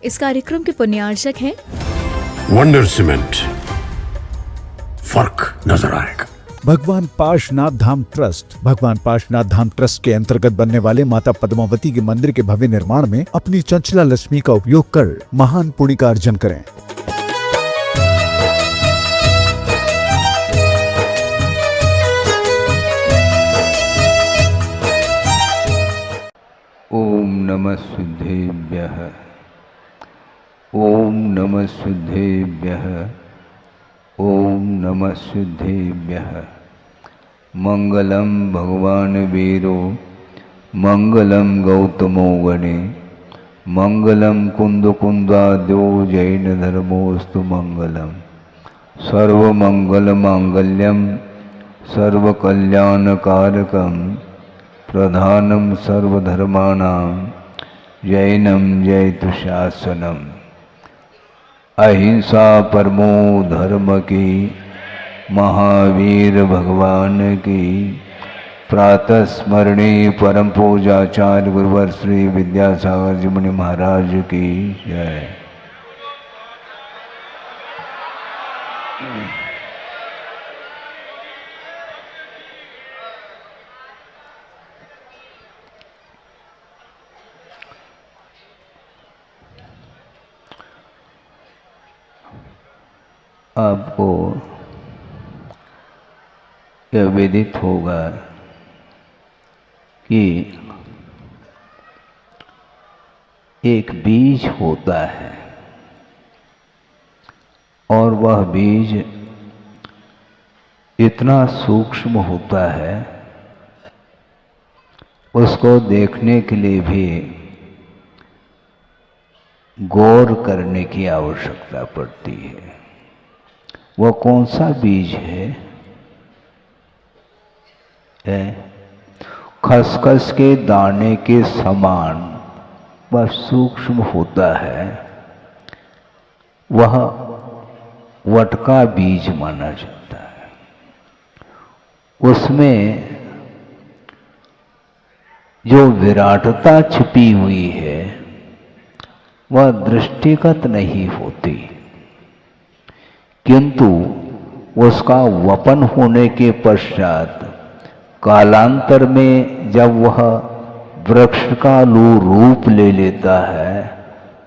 इस कार्यक्रम के पुण्यार्चक हैं वंडर सीमेंट। फर्क नजर आएगा। भगवान पार्श्वनाथ धाम ट्रस्ट। भगवान पार्श्वनाथ धाम ट्रस्ट के अंतर्गत बनने वाले माता पद्मावती के मंदिर के भव्य निर्माण में अपनी चंचला लक्ष्मी का उपयोग कर महान पुण्य का अर्जन करें। ओम नमः सिद्धेभ्यः। ओम नमः सिद्धेभ्यः। ओम नमः सिद्धेभ्यः। मंगलम भगवान वीरो मंगलम गौतमो गणे मंगलम कुंदकुंदाद्यो जैन धर्मोस्तु मंगलम। सर्वमंगल मांगल्यम सर्वकल्याणकारकम प्रधानम सर्वधर्माणां जैनम जयतु शासनम। अहिंसा परमो धर्म की महावीर भगवान की प्रातः स्मरणीय परम पूजाचार्य गुरुवर श्री विद्यासागर जी मुनि महाराज की जय। आपको यह विदित होगा कि एक बीज होता है और वह बीज इतना सूक्ष्म होता है, उसको देखने के लिए भी गौर करने की आवश्यकता पड़ती है। वह कौन सा बीज है? खसखस के दाने के समान वह सूक्ष्म होता है। वह वटका बीज माना जाता है। उसमें जो विराटता छिपी हुई है वह दृष्टिगत नहीं होती, किंतु उसका वपन होने के पश्चात कालांतर में जब वह वृक्ष का रूप ले लेता है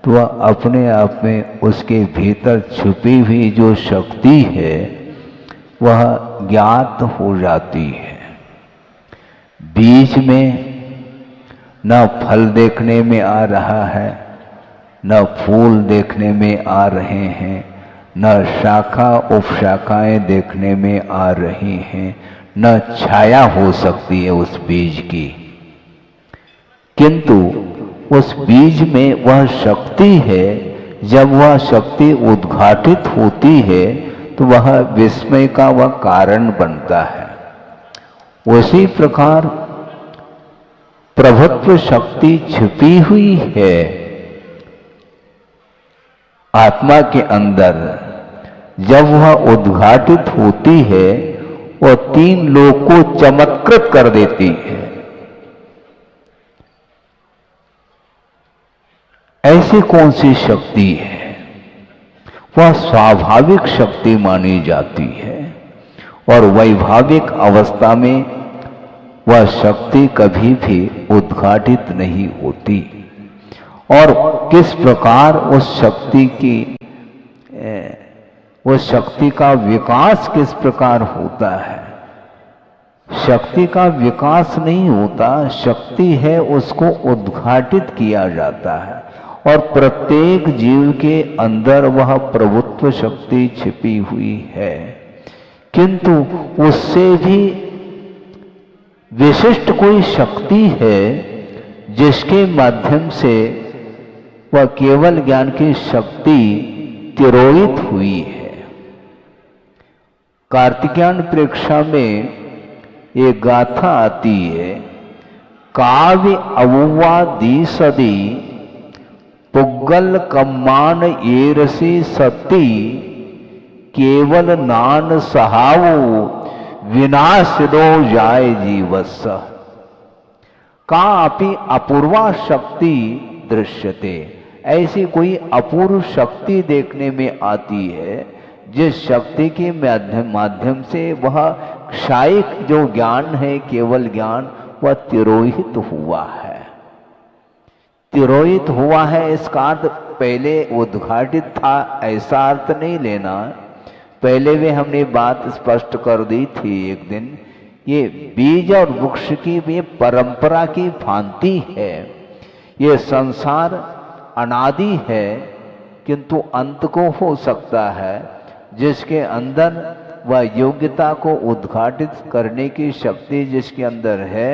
तो वह अपने आप में उसके भीतर छुपी हुई जो शक्ति है वह ज्ञात हो जाती है। बीज में न फल देखने में आ रहा है, न फूल देखने में आ रहे हैं, न शाखा उपशाखाएं देखने में आ रही हैं, न छाया हो सकती है उस बीज की, किंतु उस बीज में वह शक्ति है। जब वह शक्ति उद्घाटित होती है तो वह विस्मय का वह कारण बनता है। उसी प्रकार प्रभुत्व शक्ति छिपी हुई है आत्मा के अंदर। जब वह उद्घाटित होती है वह तीन लोक को चमत्कृत कर देती है। ऐसी कौन सी शक्ति है? वह स्वाभाविक शक्ति मानी जाती है और वैभाविक अवस्था में वह शक्ति कभी भी उद्घाटित नहीं होती। और किस प्रकार उस शक्ति का विकास किस प्रकार होता है? शक्ति का विकास नहीं होता, शक्ति है उसको उद्घाटित किया जाता है और प्रत्येक जीव के अंदर वह प्रभुत्व शक्ति छिपी हुई है, किंतु उससे भी विशिष्ट कोई शक्ति है जिसके माध्यम से वह केवल ज्ञान की शक्ति तिरोहित हुई है। कार्तिकेयन प्रेक्षा में एक गाथा आती है, काव्य अवुवा दी सदी पुग्गल कम्मान एरसी सती केवल नान सहावो विनाश दो जाय जीवस्स। कापि अपूर्वा शक्ति दृश्यते। ऐसी कोई अपूर्व शक्ति देखने में आती है जिस शक्ति के माध्यम से वह क्षायिक जो ज्ञान है, केवल ज्ञान, वह तिरोहित हुआ है। तिरोहित हुआ है इसका अर्थ पहले उद्घाटित था ऐसा अर्थ नहीं लेना। पहले भी हमने बात स्पष्ट कर दी थी एक दिन, ये बीज और वृक्ष की ये परंपरा की भांति है। ये संसार अनादि है किंतु अंत को हो सकता है, जिसके अंदर वह योग्यता को उद्घाटित करने की शक्ति जिसके अंदर है,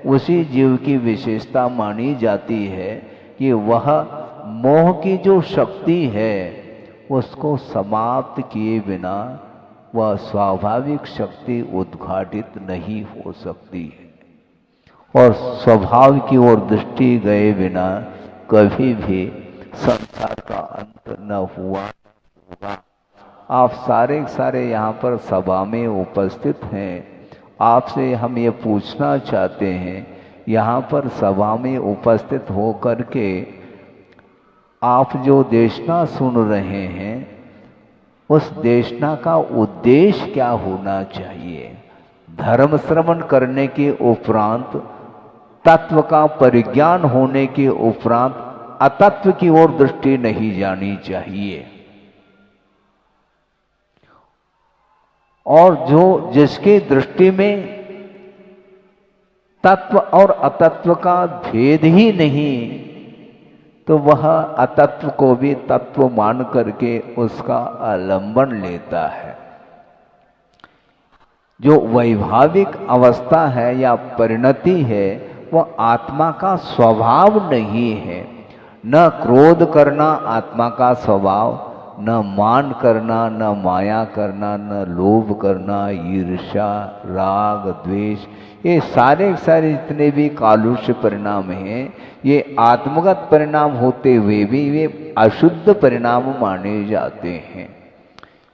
उसी जीव की विशेषता मानी जाती है कि वह मोह की जो शक्ति है उसको समाप्त किए बिना वह स्वाभाविक शक्ति उद्घाटित नहीं हो सकती है। और स्वभाव की ओर दृष्टि गए बिना कभी भी संसार का अंत न हुआ होगा। आप सारे यहाँ पर सभा में उपस्थित हैं, आपसे हम ये पूछना चाहते हैं, यहाँ पर सभा में उपस्थित हो करके आप जो देशना सुन रहे हैं, उस देशना का उद्देश्य क्या होना चाहिए? धर्म श्रवण करने के उपरांत, तत्व का परिज्ञान होने के उपरांत अतत्व की ओर दृष्टि नहीं जानी चाहिए। और जो जिसकी दृष्टि में तत्व और अतत्व का भेद ही नहीं, तो वह अतत्व को भी तत्व मान करके उसका आलंबन लेता है। जो वैभाविक अवस्था है या परिणति है, वह आत्मा का स्वभाव नहीं है। न क्रोध करना आत्मा का स्वभाव, न मान करना, न माया करना, न लोभ करना, ईर्ष्या, राग, द्वेष, ये सारे जितने भी कालुष्य परिणाम हैं, ये आत्मगत परिणाम होते हुए भी वे अशुद्ध परिणाम माने जाते हैं।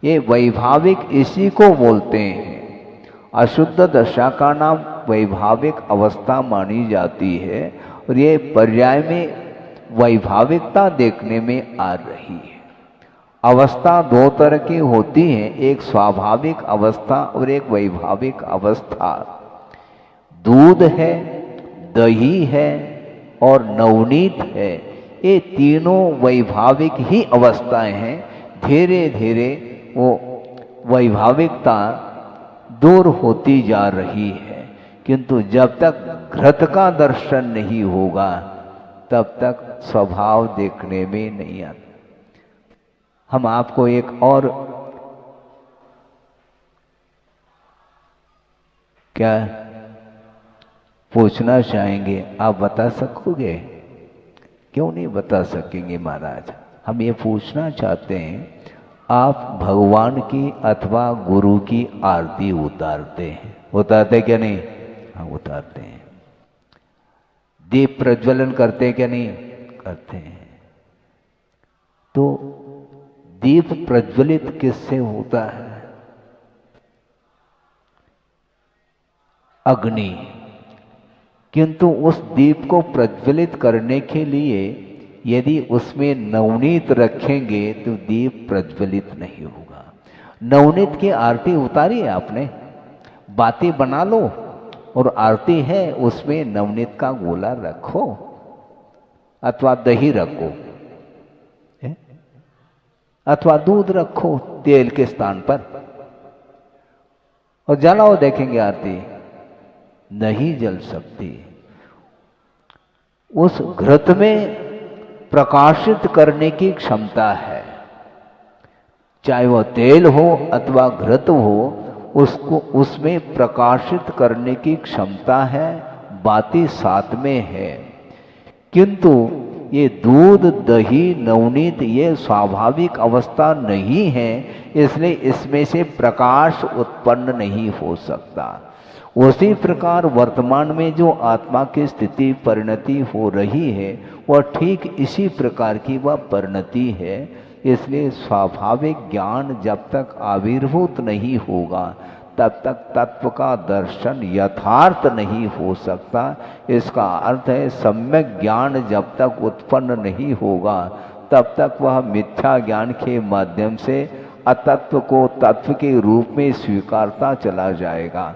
ये वैभाविक इसी को बोलते हैं। अशुद्ध दशा का नाम वैभाविक अवस्था मानी जाती है, और ये पर्याय में वैभाविकता देखने में आ रही है। अवस्था दो तरह की होती हैं, एक स्वाभाविक अवस्था और एक वैभाविक अवस्था। दूध है, दही है और नवनीत है, ये तीनों वैभाविक ही अवस्थाएं हैं। धीरे धीरे वो वैभाविकता दूर होती जा रही है, किंतु जब तक घृत का दर्शन नहीं होगा तब तक स्वभाव देखने में नहीं आता। हम आपको एक और क्या पूछना चाहेंगे, आप बता सकोगे? क्यों नहीं बता सकेंगे महाराज? हम ये पूछना चाहते हैं, आप भगवान की अथवा गुरु की आरती उतारते हैं? उतारते क्या नहीं? हाँ, उतारते हैं। दीप प्रज्वलन करते क्या नहीं? करते हैं। तो दीप प्रज्वलित किससे होता है? अग्नि। किंतु उस दीप को प्रज्वलित करने के लिए यदि उसमें नवनीत रखेंगे तो दीप प्रज्वलित नहीं होगा। नवनीत की आरती उतारी है आपने, बाती बना लो और आरती है, उसमें नवनीत का गोला रखो अथवा दही रखो अथवा दूध रखो तेल के स्थान पर और जलाओ, देखेंगे आरती नहीं जल सकती। उस घृत में प्रकाशित करने की क्षमता है, चाहे वह तेल हो अथवा घृत हो, उसको उसमें प्रकाशित करने की क्षमता है, बाती साथ में है। किंतु ये दूध, दही, नवनीत ये स्वाभाविक अवस्था नहीं है, इसलिए इसमें से प्रकाश उत्पन्न नहीं हो सकता। उसी प्रकार वर्तमान में जो आत्मा की स्थिति परिणति हो रही है, वह ठीक इसी प्रकार की वह परिणति है। इसलिए स्वाभाविक ज्ञान जब तक आविर्भूत नहीं होगा तब तक तत्व का दर्शन यथार्थ नहीं हो सकता। इसका अर्थ है सम्यक ज्ञान जब तक उत्पन्न नहीं होगा तब तक वह मिथ्या ज्ञान के माध्यम से अतत्व को तत्व के रूप में स्वीकारता चला जाएगा।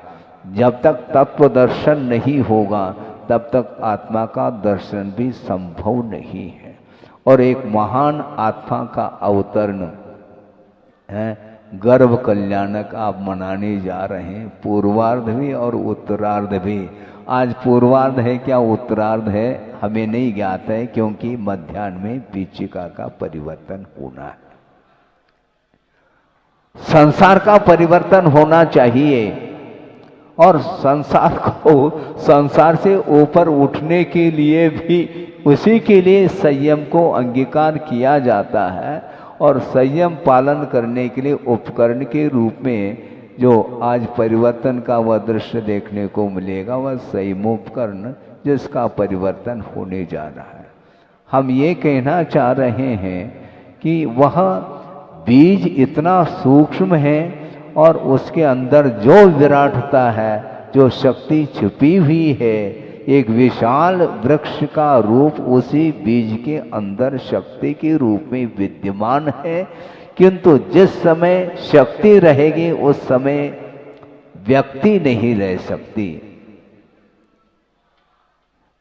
जब तक तत्व दर्शन नहीं होगा तब तक आत्मा का दर्शन भी संभव नहीं है। और एक महान आत्मा का अवतरण है गर्भ कल्याणक आप मनाने जा रहे हैं, पूर्वार्ध भी और उत्तरार्ध भी। आज पूर्वार्ध है क्या उत्तरार्ध है हमें नहीं ज्ञात है, क्योंकि मध्याह्न में पीचिका का परिवर्तन होना है। संसार का परिवर्तन होना चाहिए और संसार को संसार से ऊपर उठने के लिए भी उसी के लिए संयम को अंगीकार किया जाता है। और संयम पालन करने के लिए उपकरण के रूप में जो आज परिवर्तन का वह दृश्य देखने को मिलेगा वह संयमोपकरण जिसका परिवर्तन होने जा रहा है। हम ये कहना चाह रहे हैं कि वह बीज इतना सूक्ष्म है और उसके अंदर जो विराटता है, जो शक्ति छुपी हुई है, एक विशाल वृक्ष का रूप उसी बीज के अंदर शक्ति के रूप में विद्यमान है। किंतु जिस समय शक्ति रहेगी उस समय व्यक्ति नहीं रह सकती।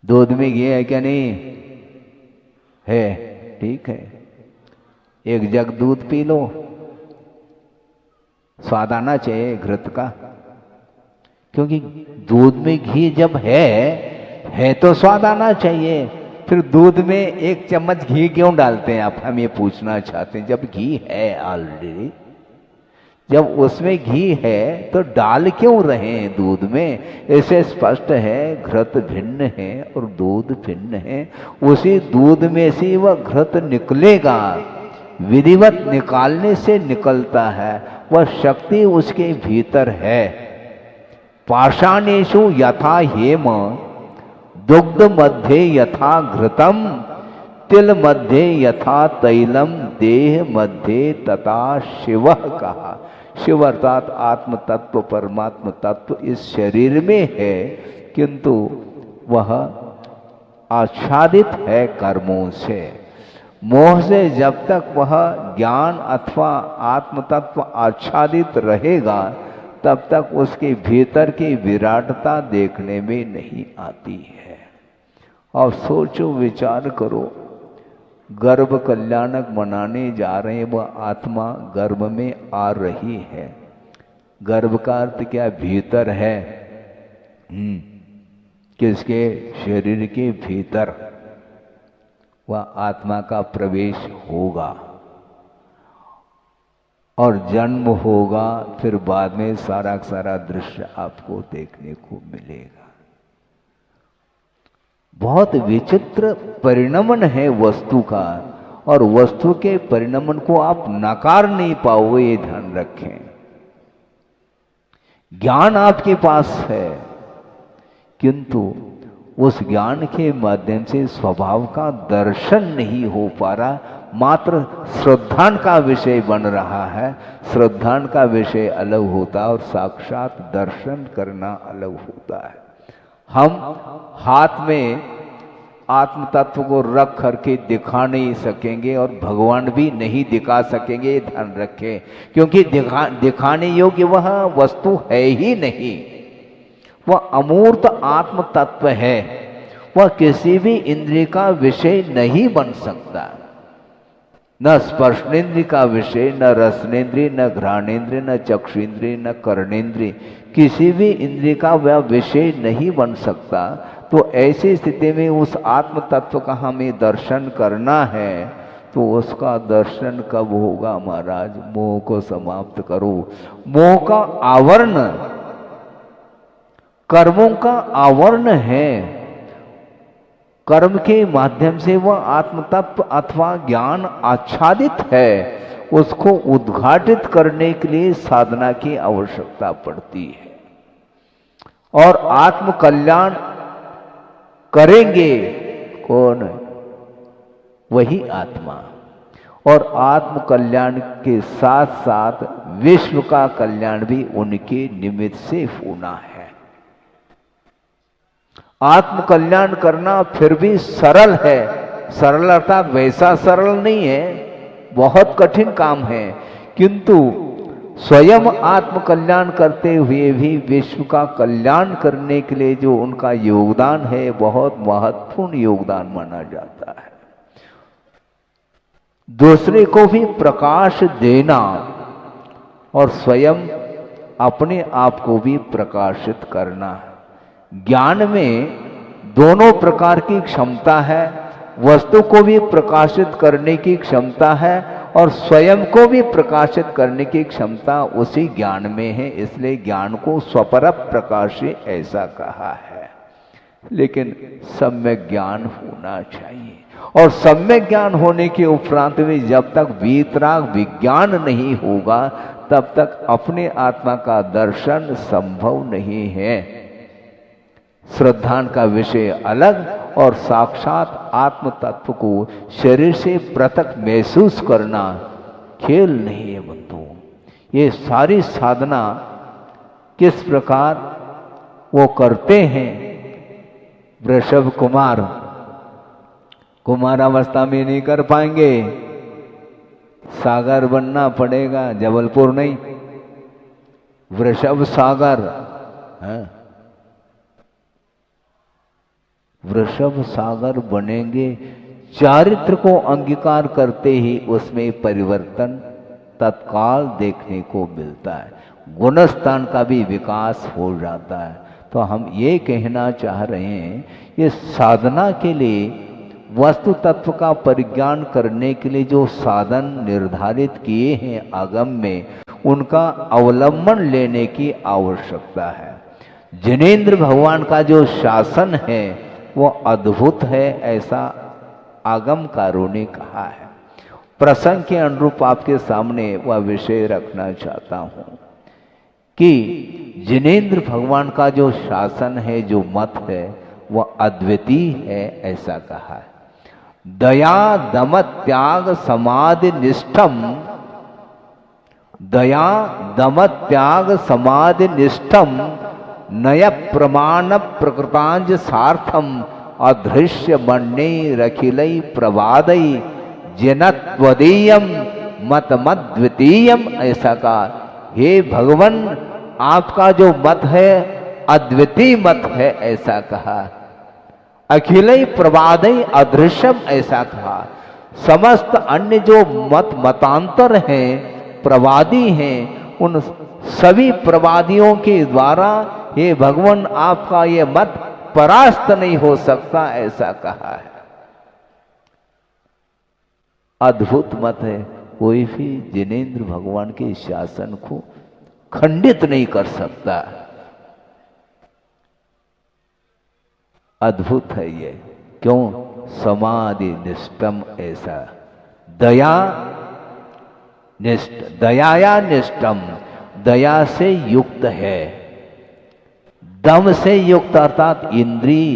दूध में घी है क्या नहीं है? ठीक है, एक जग दूध पी लो, स्वाद आना चाहिए घृत का, क्योंकि दूध में घी जब है तो स्वाद आना चाहिए। फिर दूध में एक चम्मच घी क्यों डालते हैं आप, हम ये पूछना चाहते हैं। जब घी है ऑलरेडी, जब उसमें घी है तो डाल क्यों रहे हैं दूध में? ऐसे स्पष्ट है घृत भिन्न है और दूध भिन्न है। उसी दूध में से वह घृत निकलेगा, विधिवत निकालने से निकलता है, वह शक्ति उसके भीतर है। पाषाणेषु यथा हेम, दुग्ध मध्ये यथा घृतम, तिल मध्ये यथा तैलम, देह मध्ये तथा शिव कहा। शिव अर्थात आत्म तत्व परमात्म तत्व इस शरीर में है, किंतु वह आच्छादित है कर्मों से। मोह से जब तक वह ज्ञान अथवा आत्म तत्व आच्छादित रहेगा तब तक उसके भीतर की विराटता देखने में नहीं आती है। और सोचो विचार करो, गर्भ कल्याणक मनाने जा रहे हैं, वह आत्मा गर्भ में आ रही है। गर्भ का अर्थ क्या? भीतर है। किसके? शरीर के भीतर वह आत्मा का प्रवेश होगा और जन्म होगा। फिर बाद में सारा सारा दृश्य आपको देखने को मिलेगा। बहुत विचित्र परिणमन है वस्तु का, और वस्तु के परिणमन को आप नकार नहीं पाओगे, ये ध्यान रखें। ज्ञान आपके पास है, किंतु उस ज्ञान के माध्यम से स्वभाव का दर्शन नहीं हो पा रहा, मात्र श्रद्धान का विषय बन रहा है। श्रद्धान का विषय अलग होता है और साक्षात दर्शन करना अलग होता है। हम हाथ में आत्म तत्व को रख करके दिखा नहीं सकेंगे और भगवान भी नहीं दिखा सकेंगे, ध्यान रखें, क्योंकि दिखाने योग्य वह वस्तु है ही नहीं। वह अमूर्त आत्म तत्व है, वह किसी भी इंद्रिय का विषय नहीं बन सकता। न स्पर्शनेन्द्रिय का विषय, न रसनेन्द्रिय, न घ्राणेन्द्रिय, न चक्षुन्द्रिय, न कर्णेन्द्रिय, किसी भी इंद्रिय का वह विषय नहीं बन सकता। तो ऐसी स्थिति में उस आत्म तत्व का हमें दर्शन करना है, तो उसका दर्शन कब होगा महाराज? मोह को समाप्त करो। मोह का आवरण कर्मों का आवरण है। कर्म के माध्यम से वह आत्म तत्व अथवा ज्ञान आच्छादित है, उसको उद्घाटित करने के लिए साधना की आवश्यकता पड़ती है। और आत्म कल्याण करेंगे कौन? वही आत्मा। और आत्म कल्याण के साथ साथ विश्व का कल्याण भी उनके निमित्त से होना है। आत्म कल्याण करना फिर भी सरल है, सरल अर्थात वैसा सरल नहीं है, बहुत कठिन काम है, किंतु स्वयं आत्म कल्याण करते हुए भी विश्व का कल्याण करने के लिए जो उनका योगदान है बहुत महत्वपूर्ण योगदान माना जाता है। दूसरे को भी प्रकाश देना और स्वयं अपने आप को भी प्रकाशित करना। ज्ञान में दोनों प्रकार की क्षमता है, वस्तु को भी प्रकाशित करने की क्षमता है और स्वयं को भी प्रकाशित करने की क्षमता उसी ज्ञान में है, इसलिए ज्ञान को स्वपर प्रकाशी ऐसा कहा है। लेकिन सम्यक ज्ञान होना चाहिए और सम्यक ज्ञान होने के उपरांत भी जब तक वीतराग विज्ञान नहीं होगा तब तक अपने आत्मा का दर्शन संभव नहीं है। श्रद्धान का विषय अलग और साक्षात आत्म तत्व को शरीर से पृथक महसूस करना खेल नहीं है बंधुओं। ये सारी साधना किस प्रकार वो करते हैं। वृषभ कुमारावस्था में नहीं कर पाएंगे, सागर बनना पड़ेगा, जबलपुर नहीं, वृषभ सागर है। वृषभ सागर बनेंगे, चारित्र को अंगीकार करते ही उसमें परिवर्तन तत्काल देखने को मिलता है, गुणस्थान का भी विकास हो जाता है। तो हम ये कहना चाह रहे हैं, ये साधना के लिए वस्तु तत्व का परिज्ञान करने के लिए जो साधन निर्धारित किए हैं आगम में, उनका अवलंबन लेने की आवश्यकता है। जिनेंद्र भगवान का जो शासन है वो अद्भुत है, ऐसा आगमकारों ने कहा है। प्रसंग के अनुरूप आपके सामने वह विषय रखना चाहता हूं कि जिनेंद्र भगवान का जो शासन है, जो मत है, वह अद्वितीय है, ऐसा कहा है। दया दम त्याग समाधि निष्ठम, दया दम त्याग समाधि निष्ठम नय प्रमाण प्रकृतांज सार्थम अदृश्य मण्ये रखिलई प्रवादई जनत्वदीयम मत द्वितीयम, ऐसा कहा। हे भगवान, आपका जो मत है अद्वितीय मत है, ऐसा कहा। अखिलई प्रवादई अदृश्यम, ऐसा कहा। समस्त अन्य जो मतांतर हैं, प्रवादी हैं, उन सभी प्रवादियों के द्वारा हे भगवान आपका ये मत परास्त नहीं हो सकता, ऐसा कहा है। अद्भुत मत है, कोई भी जिनेंद्र भगवान के शासन को खंडित नहीं कर सकता। अद्भुत है ये, क्यों? समाधि निष्ठम, ऐसा दया निष्ठ, दयाया निष्ठम, दया से युक्त है, दम से युक्त अर्थात इंद्रिय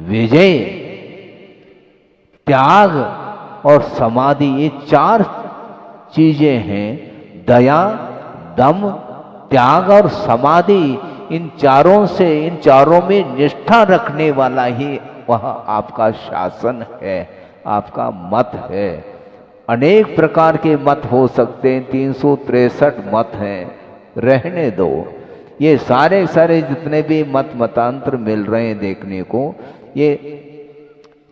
विजय, त्याग और समाधि, ये चार चीजें हैं। दया, दम, त्याग और समाधि, इन चारों से, इन चारों में निष्ठा रखने वाला ही वह आपका शासन है, आपका मत है। अनेक प्रकार के मत हो सकते हैं, 363 मत हैं, रहने दो। ये सारे जितने भी मतांतर मिल रहे हैं देखने को, ये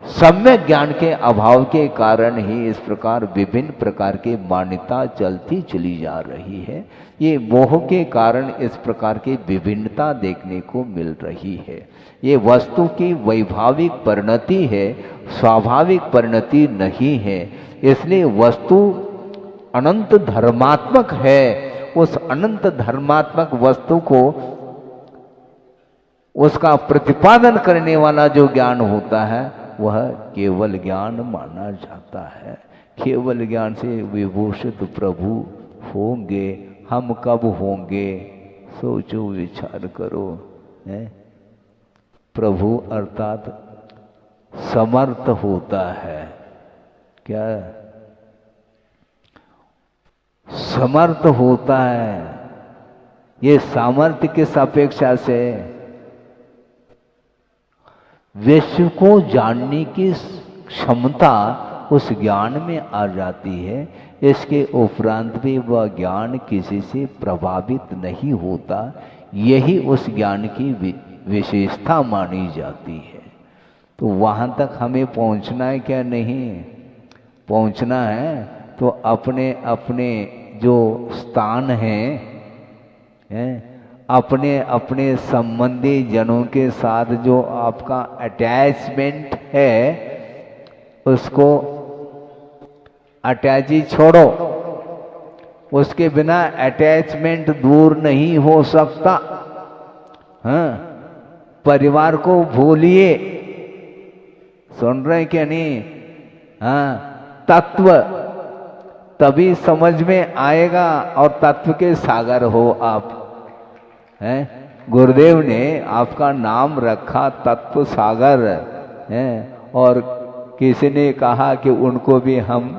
सम्यक ज्ञान के अभाव के कारण ही इस प्रकार विभिन्न प्रकार की मान्यता चलती चली जा रही है। ये मोह के कारण इस प्रकार की विभिन्नता देखने को मिल रही है। ये वस्तु की वैभाविक परिणति है, स्वाभाविक परिणति नहीं है। इसलिए वस्तु अनंत धर्मात्मक है। उस अनंत धर्मात्मक वस्तु को, उसका प्रतिपादन करने वाला जो ज्ञान होता है वह केवल ज्ञान माना जाता है। केवल ज्ञान से विभूषित प्रभु होंगे, हम कब होंगे? सोचो, विचार करो। प्रभु अर्थात समर्थ होता है, क्या समर्थ होता है। ये सामर्थ्य किस अपेक्षा से? विश्व को जानने की क्षमता उस ज्ञान में आ जाती है। इसके उपरांत भी वह ज्ञान किसी से प्रभावित नहीं होता। यही उस ज्ञान की विशेषता मानी जाती है। तो वहाँ तक हमें पहुँचना है क्या? नहीं पहुँचना है तो अपने अपने जो स्थान हैं अपने अपने संबंधी जनों के साथ जो आपका अटैचमेंट है उसको अटैची छोड़ो। उसके बिना अटैचमेंट दूर नहीं हो सकता। हाँ, परिवार को भूलिए। सुन रहे हैं क्या नहीं? हाँ, तत्व तभी समझ में आएगा और तत्व के सागर हो आप हैं। गुरुदेव ने आपका नाम रखा तत्व सागर है। और किसी ने कहा कि उनको भी हम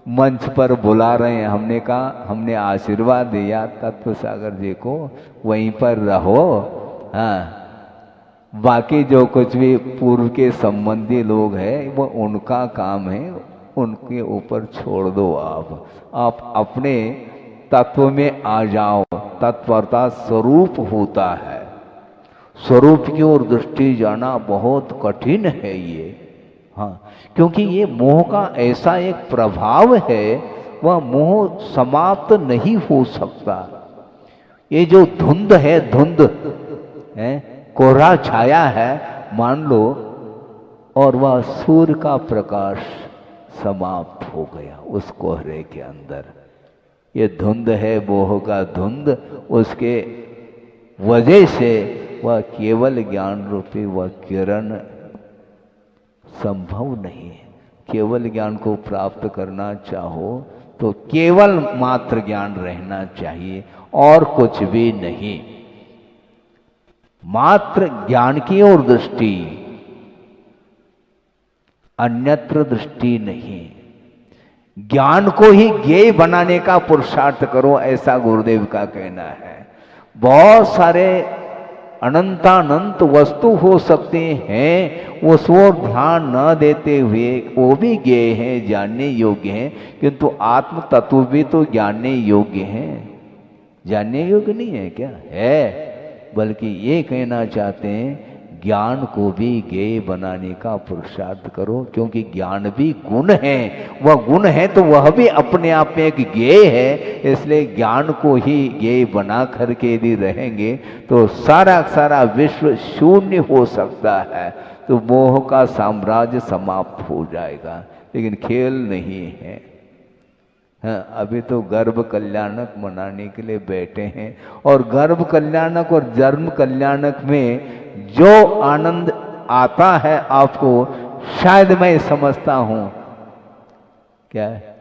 मंच पर बुला रहे हैं। हमने कहा, हमने आशीर्वाद दिया तत्व सागर जी को, वहीं पर रहो। हाँ, बाकी जो कुछ भी पूर्व के संबंधी लोग हैं वो उनका काम है, उनके ऊपर छोड़ दो। आप अपने तत्व में आ जाओ। तत्व अर्थात स्वरूप होता है। स्वरूप की ओर दृष्टि जाना बहुत कठिन है ये। हाँ, क्योंकि ये मोह का ऐसा एक प्रभाव है, वह मोह समाप्त नहीं हो सकता। ये जो धुंध है, धुंध है, कोहरा छाया है मान लो, और वह सूर्य का प्रकाश समाप्त हो गया उस कोहरे के अंदर। ये धुंध है मोह का धुंध, उसके वजह से वह केवल ज्ञान रूपी वह किरण संभव नहीं है। केवल ज्ञान को प्राप्त करना चाहो तो केवल मात्र ज्ञान रहना चाहिए और कुछ भी नहीं। मात्र ज्ञान की ओर दृष्टि, अन्यत्र दृष्टि नहीं। ज्ञान को ही ज्ञेय बनाने का पुरुषार्थ करो, ऐसा गुरुदेव का कहना है। बहुत सारे अनंतानंत वस्तु हो सकते हैं, उस ओर ध्यान न देते हुए वो भी ज्ञेय हैं, जानने योग्य हैं, किंतु आत्म तत्व भी तो जानने योग्य हैं। जानने योग्य नहीं है क्या? है। बल्कि ये कहना चाहते हैं ज्ञान को भी ज्ञेय बनाने का पुरुषार्थ करो, क्योंकि ज्ञान भी गुण है। वह गुण है तो वह भी अपने आप में एक ज्ञेय है। इसलिए ज्ञान को ही ज्ञेय बना करके यदि रहेंगे तो सारा सारा विश्व शून्य हो सकता है, तो मोह का साम्राज्य समाप्त हो जाएगा। लेकिन खेल नहीं है। हाँ, अभी तो गर्भ कल्याणक मनाने के लिए बैठे हैं, और गर्भ कल्याणक और जन्म कल्याणक में जो आनंद आता है आपको, शायद मैं समझता हूं क्या है,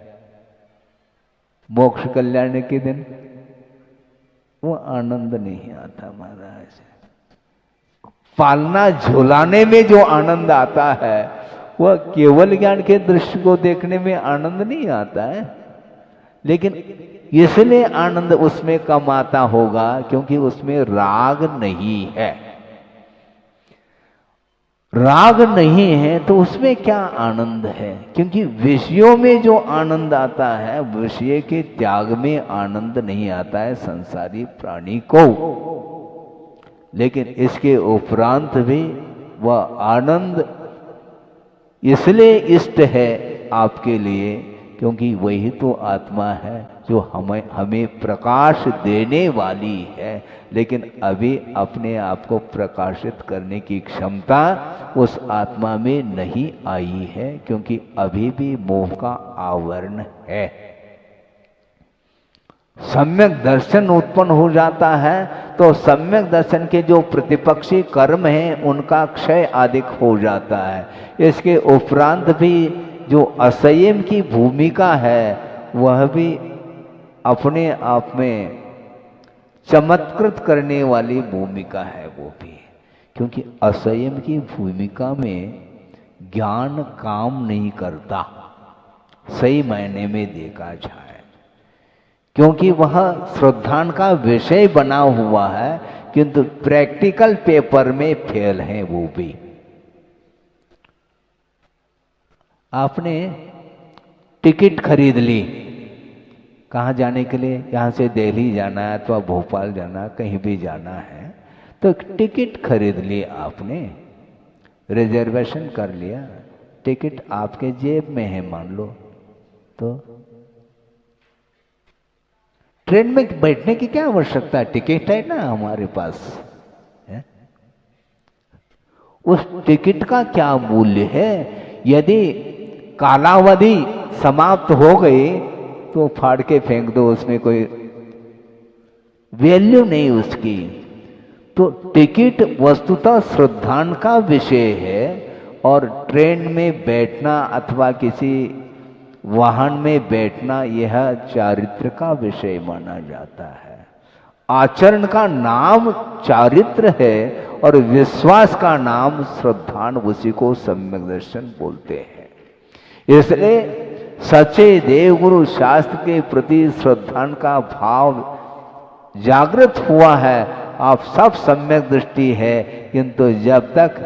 मोक्ष कल्याण के दिन वो आनंद नहीं आता महाराज। पालना झुलाने में जो आनंद आता है वह केवल ज्ञान के दृश्य को देखने में आनंद नहीं आता है। लेकिन इसलिए आनंद उसमें कम आता होगा क्योंकि उसमें राग नहीं है। राग नहीं है तो उसमें क्या आनंद है? क्योंकि विषयों में जो आनंद आता है, विषय के त्याग में आनंद नहीं आता है संसारी प्राणी को। लेकिन इसके उपरांत भी वह आनंद इसलिए इष्ट है आपके लिए क्योंकि वही तो आत्मा है जो हमें प्रकाश देने वाली है। लेकिन अभी अपने आप को प्रकाशित करने की क्षमता उस आत्मा में नहीं आई है, क्योंकि अभी भी मोह का आवरण है। सम्यक दर्शन उत्पन्न हो जाता है तो सम्यक दर्शन के जो प्रतिपक्षी कर्म हैं उनका क्षय अधिक हो जाता है। इसके उपरांत भी जो असंयम की भूमिका है वह भी अपने आप में चमत्कृत करने वाली भूमिका है वो भी, क्योंकि असंयम की भूमिका में ज्ञान काम नहीं करता सही मायने में देखा जाए। क्योंकि वह श्रद्धान का विषय बना हुआ है, किंतु प्रैक्टिकल पेपर में फेल है वो भी। आपने टिकट खरीद ली, कहाँ जाने के लिए? यहाँ से दिल्ली जाना है अथवा भोपाल जाना, कहीं भी जाना है, तो टिकट खरीद ली आपने, रिजर्वेशन कर लिया, टिकट आपके जेब में है मान लो, तो ट्रेन में बैठने की क्या आवश्यकता है? टिकट है ना हमारे पास है? उस टिकट का क्या मूल्य है? यदि कालावधि समाप्त हो गई तो फाड़ के फेंक दो, उसमें कोई वैल्यू नहीं उसकी। तो टिकट वस्तुतः श्रद्धान का विषय है, और ट्रेन में बैठना अथवा किसी वाहन में बैठना यह चारित्र का विषय माना जाता है। आचरण का नाम चारित्र है और विश्वास का नाम श्रद्धान, उसी को सम्यक दर्शन बोलते हैं। इसलिए सच्चे देवगुरु शास्त्र के प्रति श्रद्धान का भाव जागृत हुआ है, आप सब सम्यक दृष्टि है, किंतु जब तक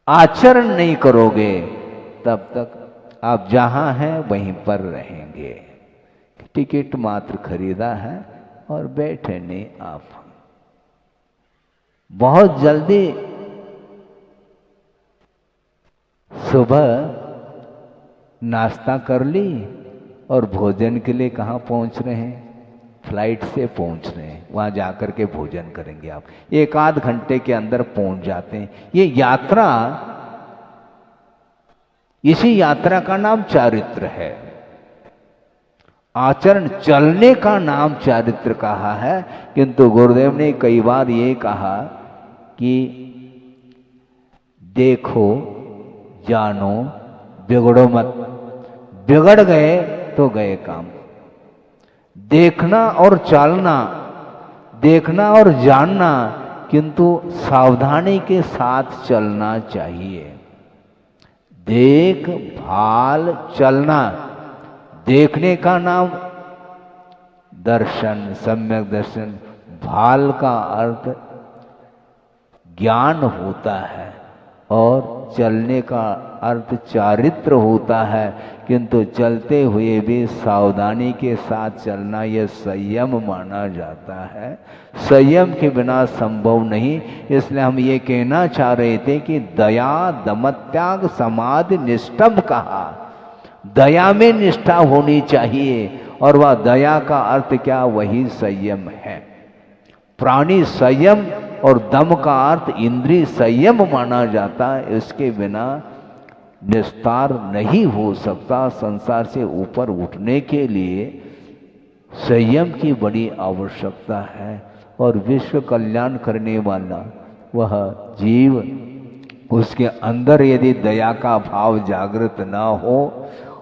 आचरण नहीं करोगे तब तक आप जहां हैं वहीं पर रहेंगे। टिकट मात्र खरीदा है और बैठे नहीं आप। बहुत जल्दी सुबह नाश्ता कर ली और भोजन के लिए कहाँ पहुंच रहे हैं? फ्लाइट से पहुंच रहे हैं, वहां जाकर के भोजन करेंगे आप। 1 आध घंटे के अंदर पहुंच जाते हैं। ये यात्रा, इसी यात्रा का नाम चारित्र है। आचरण, चलने का नाम चारित्र कहा है, किंतु गुरुदेव ने कई बार ये कहा कि देखो, जानो, बिगड़ो मत। बिगड़ गए तो गए काम। देखना और चलना, देखना और जानना, किंतु सावधानी के साथ चलना चाहिए। देख भाल चलना, देखने का नाम दर्शन, सम्यक दर्शन। भाल का अर्थ ज्ञान होता है और चलने का अर्थ चारित्र होता है, किंतु चलते हुए भी सावधानी के साथ चलना यह संयम माना जाता है। संयम के बिना संभव नहीं। इसलिए हम ये कहना चाह रहे थे कि दया दमत्याग समाधि निष्ठम कहा। दया में निष्ठा होनी चाहिए, और वह दया का अर्थ क्या? वही संयम है। प्राणी संयम और दम का अर्थ इंद्रिय संयम माना जाता है। इसके बिना निस्तार नहीं हो सकता। संसार से ऊपर उठने के लिए संयम की बड़ी आवश्यकता है, और विश्व कल्याण करने वाला वह जीव, उसके अंदर यदि दया का भाव जागृत ना हो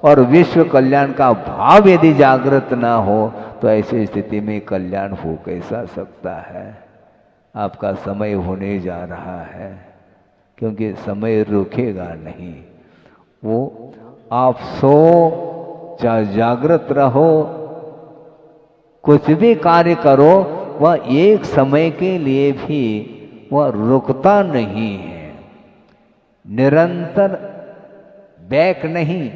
और विश्व कल्याण का भाव यदि जागृत ना हो, तो ऐसी स्थिति में कल्याण हो कैसा सकता है? आपका समय होने जा रहा है, क्योंकि समय रुकेगा नहीं। वो आप सो चाहे जागृत रहो, कुछ भी कार्य करो, वह एक समय के लिए भी वह रुकता नहीं है। निरंतर बैक नहीं,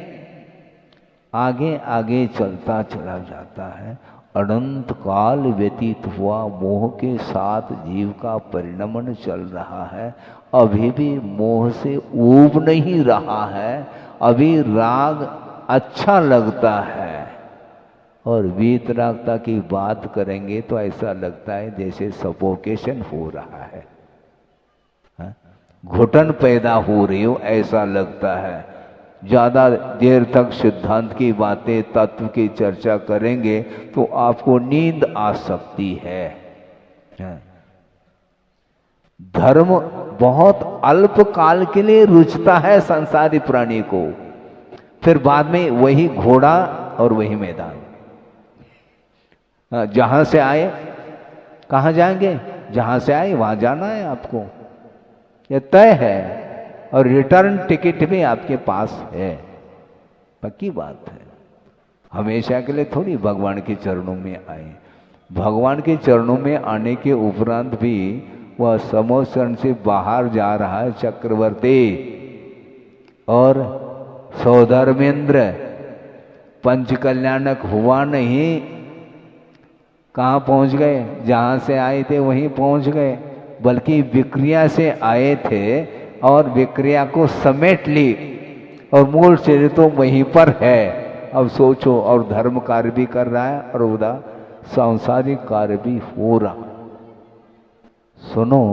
आगे आगे चलता चला जाता है। अनंत काल व्यतीत हुआ, मोह के साथ जीव का परिणमन चल रहा है। अभी भी मोह से ऊब नहीं रहा है। अभी राग अच्छा लगता है, और वीतरागता की बात करेंगे तो ऐसा लगता है जैसे सफोकेशन हो रहा है, घुटन पैदा हो रही हो ऐसा लगता है। ज़्यादा देर तक सिद्धांत की बातें, तत्व की चर्चा करेंगे तो आपको नींद आ सकती है। धर्म बहुत अल्प काल के लिए रुचता है संसारी प्राणी को, फिर बाद में वही घोड़ा और वही मैदान। जहां से आए कहाँ जाएंगे? जहां से आए वहां जाना है आपको, यह तय है। और रिटर्न टिकट भी आपके पास है, पक्की बात है। हमेशा के लिए थोड़ी भगवान के चरणों में आए। भगवान के चरणों में आने के उपरांत भी वह समोचरण से बाहर जा रहा है चक्रवर्ती, और सौधर्मेंद्र पंचकल्याणक हुआ नहीं। कहाँ पहुंच गए? जहाँ से आए थे वहीं पहुंच गए, बल्कि विक्रिया से आए थे और विक्रिया को समेट ली, और मूल शरीर तो वहीं पर है। अब सोचो, और धर्म कार्य भी कर रहा है और उधर सांसारिक कार्य भी हो रहा। सुनो,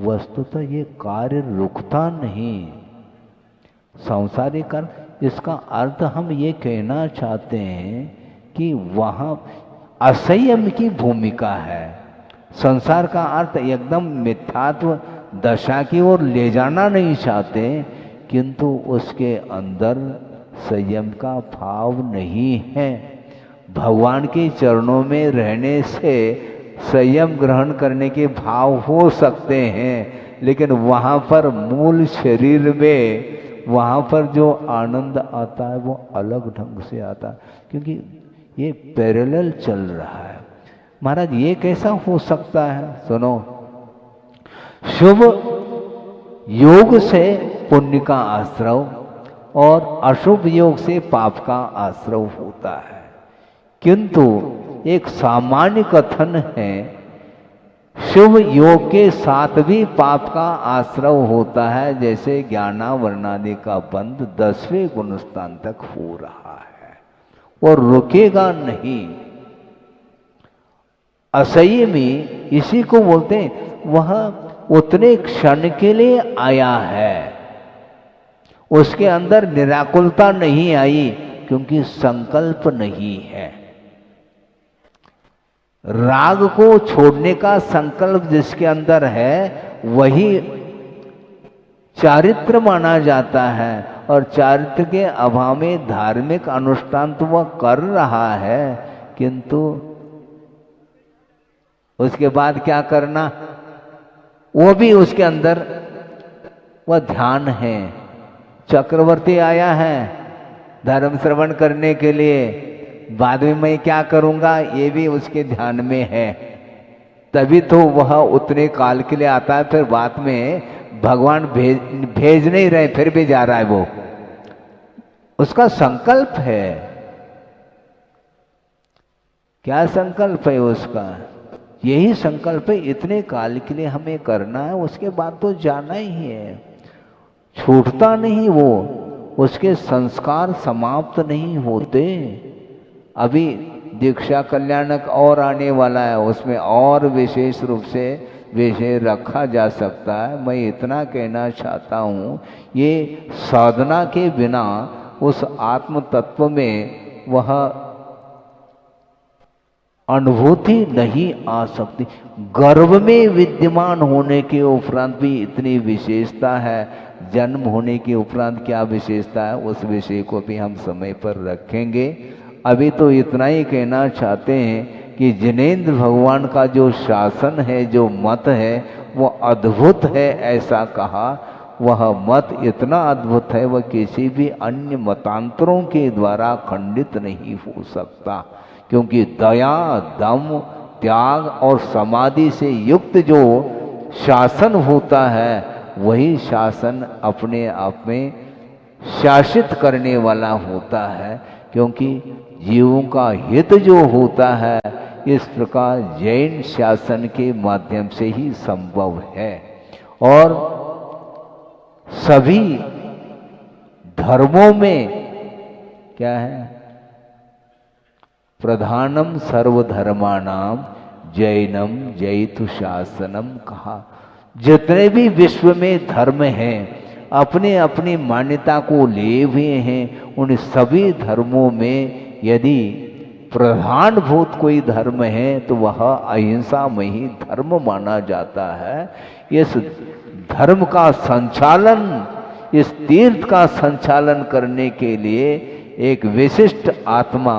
वस्तुतः ये कार्य रुकता नहीं, सांसारिक कार्य। इसका अर्थ हम ये कहना चाहते हैं कि वहाँ असंयम की भूमिका है। संसार का अर्थ एकदम मिथ्यात्व दशा की ओर ले जाना नहीं चाहते, किंतु उसके अंदर संयम का भाव नहीं है। भगवान के चरणों में रहने से संयम ग्रहण करने के भाव हो सकते हैं, लेकिन वहाँ पर मूल शरीर में वहाँ पर जो आनंद आता है वो अलग ढंग से आता है, क्योंकि ये पैरेलल चल रहा है। महाराज ये कैसा हो सकता है? सुनो, शुभ योग से पुण्य का आश्रव और अशुभ योग से पाप का आश्रव होता है, किंतु एक सामान्य कथन है, शुभ योग के साथ भी पाप का आश्रव होता है। जैसे ज्ञानावरणादि का बंध 10वें गुणस्थान तक हो रहा है और रुकेगा नहीं। असंयमी इसी को बोलते हैं, वह उतने क्षण के लिए आया है, उसके अंदर निराकुलता नहीं आई, क्योंकि संकल्प नहीं है। राग को छोड़ने का संकल्प जिसके अंदर है वही चारित्र माना जाता है, और चारित्र के अभाव में धार्मिक अनुष्ठान तो वह कर रहा है, किंतु उसके बाद क्या करना, वो भी उसके अंदर वह ध्यान है। चक्रवर्ती आया है धर्म श्रवण करने के लिए, बाद में मैं क्या करूंगा ये भी उसके ध्यान में है, तभी तो वह उतने काल के लिए आता है। फिर बाद में भगवान भेज नहीं रहे, फिर भी जा रहा है, वो उसका संकल्प है। क्या संकल्प है उसका? यही संकल्प है, इतने काल के लिए हमें करना है, उसके बाद तो जाना ही है। छूटता नहीं वो, उसके संस्कार समाप्त नहीं होते। अभी दीक्षा कल्याणक और आने वाला है, उसमें और विशेष रूप से विषय रखा जा सकता है। मैं इतना कहना चाहता हूँ, ये साधना के बिना उस आत्म तत्व में वह अनुभूति नहीं आ सकती। गर्भ में विद्यमान होने के उपरांत भी इतनी विशेषता है, जन्म होने के उपरांत क्या विशेषता है, उस विषय को भी हम समय पर रखेंगे। अभी तो इतना ही कहना चाहते हैं कि जिनेंद्र भगवान का जो शासन है, जो मत है, वो अद्भुत है। ऐसा कहा, वह मत इतना अद्भुत है, वह किसी भी अन्य मतांतरों के द्वारा खंडित नहीं हो सकता, क्योंकि दया, दम, त्याग और समाधि से युक्त जो शासन होता है, वही शासन अपने आप में शासित करने वाला होता है। क्योंकि जीवों का हित जो होता है, इस प्रकार जैन शासन के माध्यम से ही संभव है। और सभी धर्मों में क्या है, प्रधानम सर्वधर्माणाम जैनम जैतु शासनम कहा। जितने भी विश्व में धर्म हैं, अपने अपनी मान्यता को लिए हुए हैं। उन सभी धर्मों में यदि प्रधानभूत कोई धर्म है तो वह अहिंसा में ही धर्म माना जाता है। इस धर्म का संचालन, इस तीर्थ का संचालन करने के लिए एक विशिष्ट आत्मा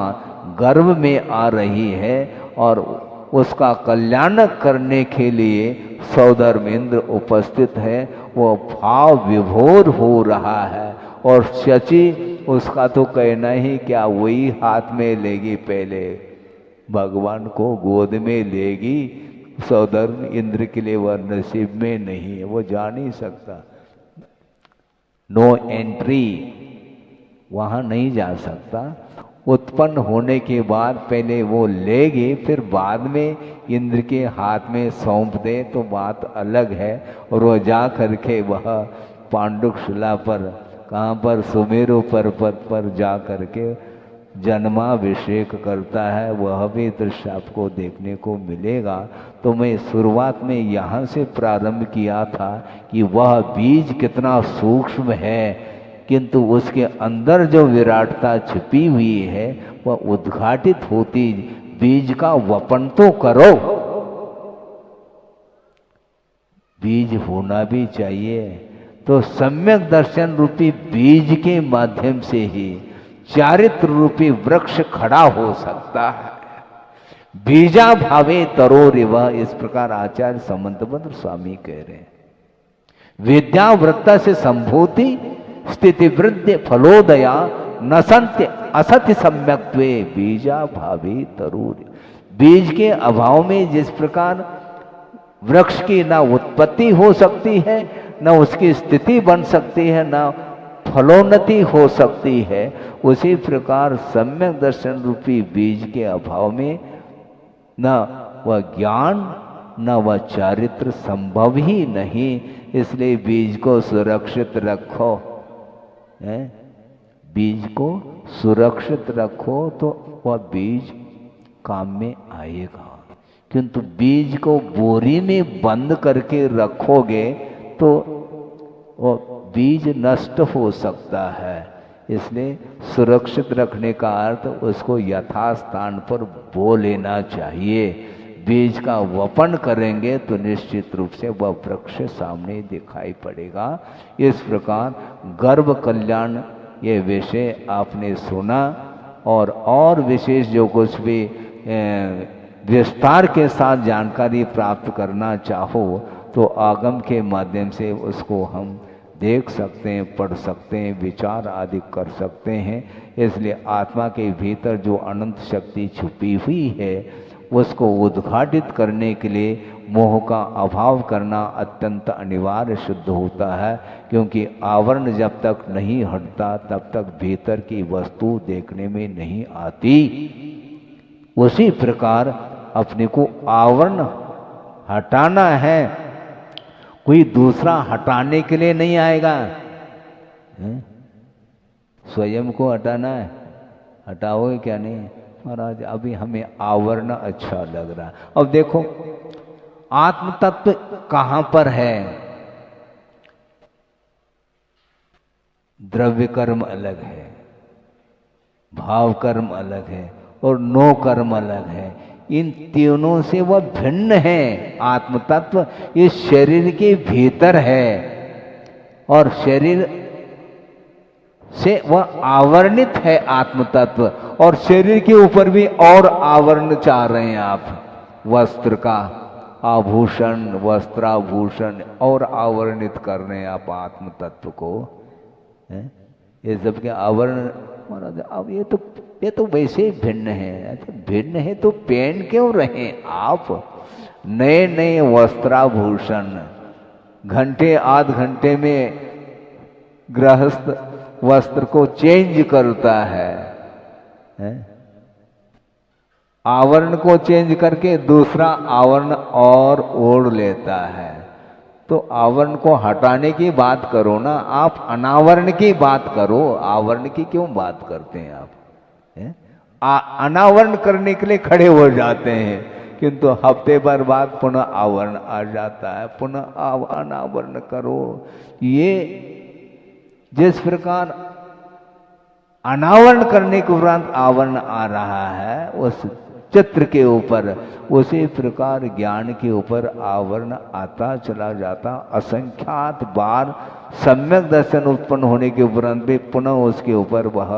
गर्भ में आ रही है, और उसका कल्याण करने के लिए सौधर्मेंद्र उपस्थित है। वो भाव विभोर हो रहा है। और शची उसका तो कहना ही क्या, वही हाथ में लेगी, पहले भगवान को गोद में लेगी। सौधर्म इंद्र के लिए वह नसीब में नहीं है, वो जा नहीं सकता। नो एंट्री, वहां नहीं जा सकता। उत्पन्न होने के बाद पहले वो लेगी, फिर बाद में इंद्र के हाथ में सौंप दे तो बात अलग है। और वो जा करके वह पांडुक शिला पर, कहाँ पर, सुमेरु पर्वत पर जा करके जन्माभिषेक करता है। वह भी दृश्य आपको देखने को मिलेगा। तो मैं शुरुआत में यहाँ से प्रारंभ किया था कि वह बीज कितना सूक्ष्म है, किंतु उसके अंदर जो विराटता छिपी हुई है वह उद्घाटित होती। बीज का वपन तो करो, बीज होना भी चाहिए। तो सम्यक दर्शन रूपी बीज के माध्यम से ही चारित्र रूपी वृक्ष खड़ा हो सकता है। बीजा भावे तरो रिव, इस प्रकार आचार्य समंतभद्र स्वामी कह रहे हैं। विद्या वृत्ता से संभूति स्थिति वृद्धि फलोदया न संत्य असत्य सम्यक्त्वे बीजा भावी तरूर। बीज के अभाव में जिस प्रकार वृक्ष की ना उत्पत्ति हो सकती है, न उसकी स्थिति बन सकती है, न फलोन्नति हो सकती है, उसी प्रकार सम्यक दर्शन रूपी बीज के अभाव में न वह ज्ञान न वह चारित्र संभव ही नहीं। इसलिए बीज को सुरक्षित रखो, है? बीज को सुरक्षित रखो तो वह बीज काम में आएगा। किंतु बीज को बोरी में बंद करके रखोगे तो वो बीज नष्ट हो सकता है। इसलिए सुरक्षित रखने का अर्थ उसको यथास्थान पर बो लेना चाहिए। बीज का वपन करेंगे तो निश्चित रूप से वह वृक्ष सामने दिखाई पड़ेगा। इस प्रकार गर्भ कल्याण ये विषय आपने सुना, और विशेष जो कुछ भी विस्तार के साथ जानकारी प्राप्त करना चाहो तो आगम के माध्यम से उसको हम देख सकते हैं, पढ़ सकते हैं, विचार आदि कर सकते हैं। इसलिए आत्मा के भीतर जो अनंत शक्ति छुपी हुई है उसको उद्घाटित करने के लिए मोह का अभाव करना अत्यंत अनिवार्य सिद्ध होता है। क्योंकि आवरण जब तक नहीं हटता तब तक भीतर की वस्तु देखने में नहीं आती। उसी प्रकार अपने को आवरण हटाना है, कोई दूसरा हटाने के लिए नहीं आएगा। स्वयं को हटाना है, हटाओगे क्या? नहीं महाराज, अभी हमें आवरण अच्छा लग रहा। अब देखो आत्म तत्व कहां पर है? द्रव्य कर्म अलग है, भाव कर्म अलग है, और नो कर्म अलग है। इन तीनों से वह भिन्न है। आत्म तत्व इस शरीर के भीतर है और शरीर से वह आवरणित है आत्म तत्व। और शरीर के ऊपर भी और आवरण चाह रहे हैं आप, वस्त्र का आभूषण, वस्त्राभूषण और आवरणित कर रहे हैं आप आत्म तत्व को। ये सब के आवरण, अब ये तो वैसे ही भिन्न है। तो भिन्न है तो पहन क्यों रहे आप नए नए वस्त्राभूषण? घंटे आध घंटे में गृहस्थ वस्त्र को चेंज करता है, आवरण को चेंज करके दूसरा आवरण और ओढ़ लेता है। तो आवरण को हटाने की बात करो ना, आप अनावरण की बात करो। आवरण की क्यों बात करते हैं आप? अनावरण करने के लिए खड़े हो जाते हैं, किंतु हफ्ते भर बाद पुनः आवरण आ जाता है, पुनः अनावरण करो। ये जिस प्रकार अनावरण करने के उपरांत आवरण आ रहा है उस चित्र के ऊपर, उसी प्रकार ज्ञान के ऊपर आवरण आता चला जाता। असंख्यात बार सम्यक दर्शन उत्पन्न होने के उपरांत भी पुनः उसके ऊपर वह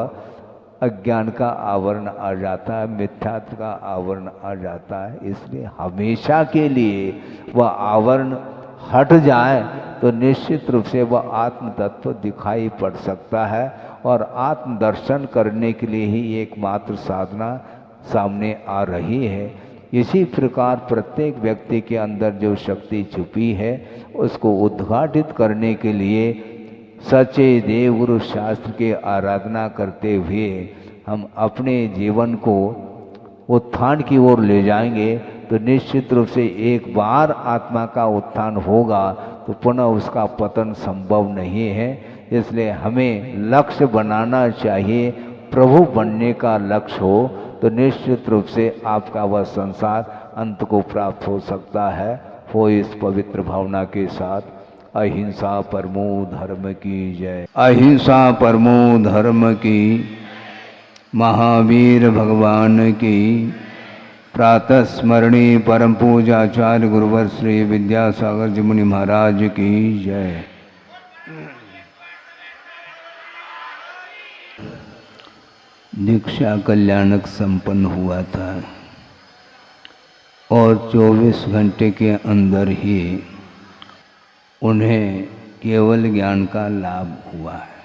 अज्ञान का आवरण आ जाता है, मिथ्यात्व का आवरण आ जाता है। इसलिए हमेशा के लिए वह आवरण हट जाए तो निश्चित रूप से वह आत्म तत्व दिखाई पड़ सकता है और आत्मदर्शन करने के लिए ही एकमात्र साधना सामने आ रही है। इसी प्रकार प्रत्येक व्यक्ति के अंदर जो शक्ति छुपी है उसको उद्घाटित करने के लिए सच्चे देवगुरु शास्त्र की आराधना करते हुए हम अपने जीवन को उत्थान की ओर ले जाएंगे तो निश्चित रूप से एक बार आत्मा का उत्थान होगा तो पुनः उसका पतन संभव नहीं है। इसलिए हमें लक्ष्य बनाना चाहिए, प्रभु बनने का लक्ष्य हो तो निश्चित रूप से आपका वह संसार अंत को प्राप्त हो सकता है। हो इस पवित्र भावना के साथ अहिंसा परमो धर्म की जय। अहिंसा परमो धर्म की, महावीर भगवान की। प्रातः स्मरणीय परम पूजाचार्य गुरुवर श्री विद्यासागर जी मुनि महाराज की जय। दीक्षा कल्याणक संपन्न हुआ था और 24 घंटे के अंदर ही उन्हें केवल ज्ञान का लाभ हुआ है।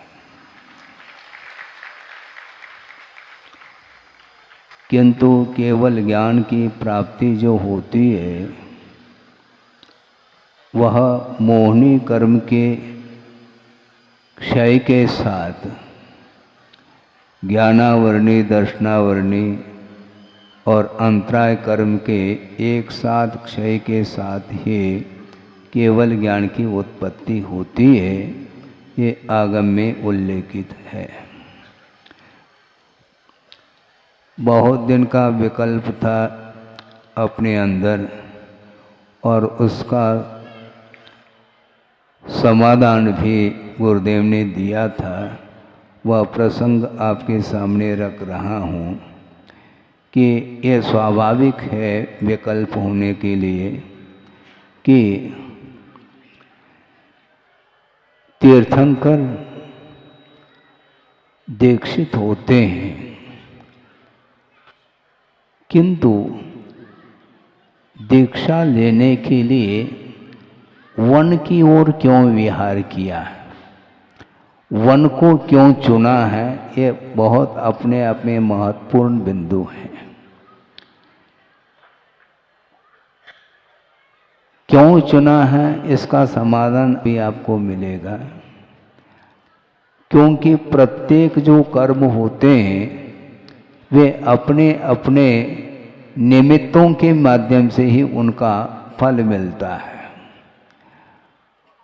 किंतु केवल ज्ञान की प्राप्ति जो होती है वह मोहनी कर्म के क्षय के साथ ज्ञानावरणी, दर्शनावरणी और अंतराय कर्म के एक साथ क्षय के साथ ही केवल ज्ञान की उत्पत्ति होती है। ये आगम में उल्लेखित है। बहुत दिन का विकल्प था अपने अंदर और उसका समाधान भी गुरुदेव ने दिया था। वह प्रसंग आपके सामने रख रहा हूँ कि ये स्वाभाविक है विकल्प होने के लिए कि तीर्थंकर दीक्षित होते हैं, किंतु दीक्षा लेने के लिए वन की ओर क्यों विहार किया है, वन को क्यों चुना है, ये बहुत अपने आप में महत्वपूर्ण बिंदु है। क्यों चुना है इसका समाधान भी आपको मिलेगा। क्योंकि प्रत्येक जो कर्म होते हैं वे अपने अपने निमित्तों के माध्यम से ही उनका फल मिलता है।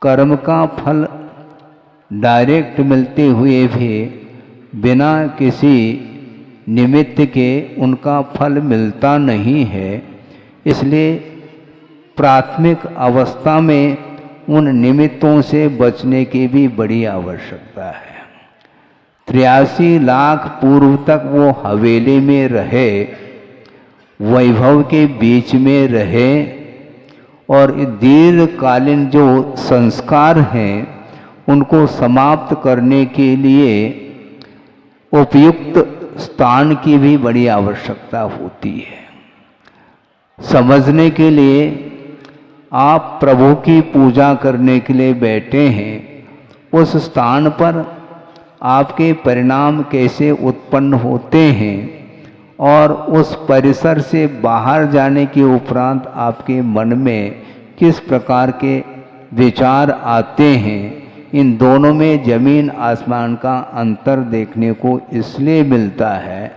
कर्म का फल डायरेक्ट मिलते हुए भी बिना किसी निमित्त के उनका फल मिलता नहीं है। इसलिए प्राथमिक अवस्था में उन निमित्तों से बचने की भी बड़ी आवश्यकता है। 83 लाख पूर्व तक वो हवेली में रहे, वैभव के बीच में रहे और दीर्घकालीन जो संस्कार हैं उनको समाप्त करने के लिए उपयुक्त स्थान की भी बड़ी आवश्यकता होती है। समझने के लिए आप प्रभु की पूजा करने के लिए बैठे हैं, उस स्थान पर आपके परिणाम कैसे उत्पन्न होते हैं और उस परिसर से बाहर जाने के उपरांत आपके मन में किस प्रकार के विचार आते हैं, इन दोनों में जमीन आसमान का अंतर देखने को इसलिए मिलता है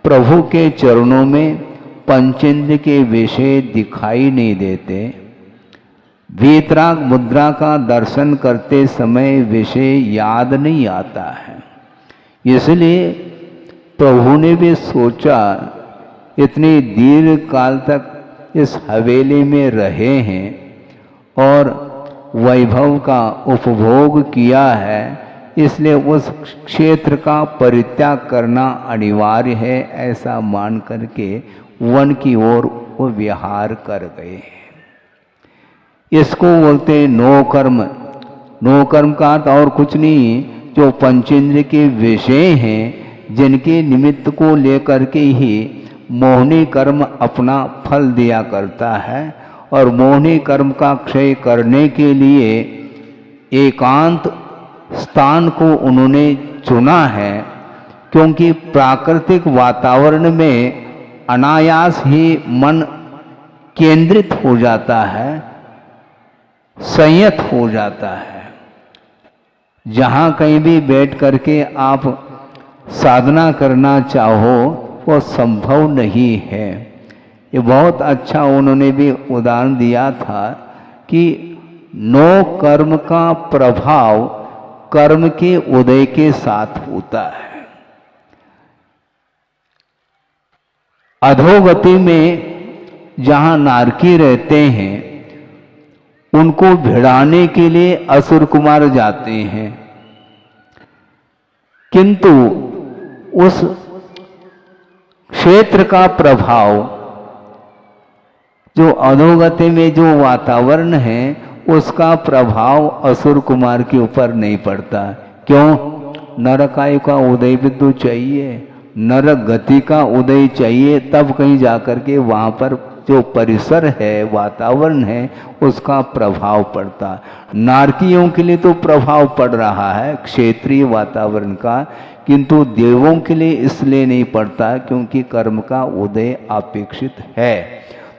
प्रभु के चरणों में पंचेंद्र के विषय दिखाई नहीं देते। वीतराग मुद्रा का दर्शन करते समय विषय याद नहीं आता है। इसलिए प्रभु ने भी सोचा इतनी दीर्घ काल तक इस हवेली में रहे हैं और वैभव का उपभोग किया है, इसलिए उस क्षेत्र का परित्याग करना अनिवार्य है, ऐसा मान करके वन की ओर वो विहार कर गए। इसको बोलते हैं नो कर्म। नो कर्म का अर्थ और कुछ नहीं, जो पंचेंद्र के विषय हैं जिनके निमित्त को लेकर के ही मोहनी कर्म अपना फल दिया करता है और मोहनी कर्म का क्षय करने के लिए एकांत स्थान को उन्होंने चुना है, क्योंकि प्राकृतिक वातावरण में अनायास ही मन केंद्रित हो जाता है, संयत हो जाता है। जहाँ कहीं भी बैठ करके आप साधना करना चाहो वो संभव नहीं है। ये बहुत अच्छा उन्होंने भी उदाहरण दिया था कि नो कर्म का प्रभाव कर्म के उदय के साथ होता है। अधोगति में जहाँ नारकी रहते हैं उनको भिड़ाने के लिए असुर कुमार जाते हैं, किंतु उस क्षेत्र का प्रभाव जो अधोगति में जो वातावरण है उसका प्रभाव असुर कुमार के ऊपर नहीं पड़ता। क्यों? नरकायु का उदय बिंदु चाहिए, नरक गति का उदय चाहिए, तब कहीं जाकर के वहां पर जो परिसर है, वातावरण है, उसका प्रभाव पड़ता। नारकियों के लिए तो प्रभाव पड़ रहा है क्षेत्रीय वातावरण का, किंतु देवों के लिए इसलिए नहीं पड़ता क्योंकि कर्म का उदय अपेक्षित है।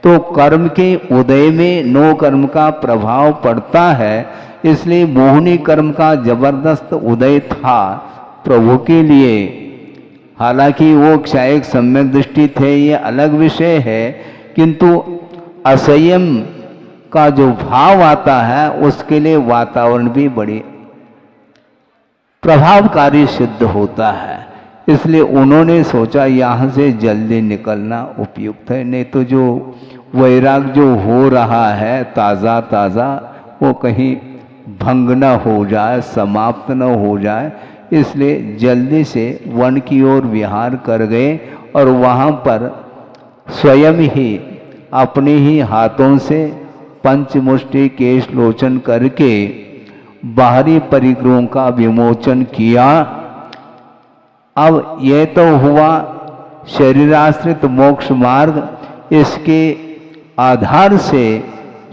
तो कर्म के उदय में नो कर्म का प्रभाव पड़ता है, इसलिए मोहिनी कर्म का जबरदस्त उदय था प्रभु के लिए। हालांकि वो क्षायक सम्यक दृष्टि थे, ये अलग विषय है, किंतु असंयम का जो भाव आता है उसके लिए वातावरण भी बड़ी प्रभावकारी सिद्ध होता है। इसलिए उन्होंने सोचा यहाँ से जल्दी निकलना उपयुक्त है, नहीं तो जो वैराग जो हो रहा है ताज़ा ताज़ा वो कहीं भंग न हो जाए, समाप्त न हो जाए। इसलिए जल्दी से वन की ओर विहार कर गए और वहाँ पर स्वयं ही अपने ही हाथों से पंचमुष्टि केश लोचन करके बाहरी परिग्रहों का विमोचन किया। अब यह तो हुआ शरीराश्रित मोक्ष मार्ग, इसके आधार से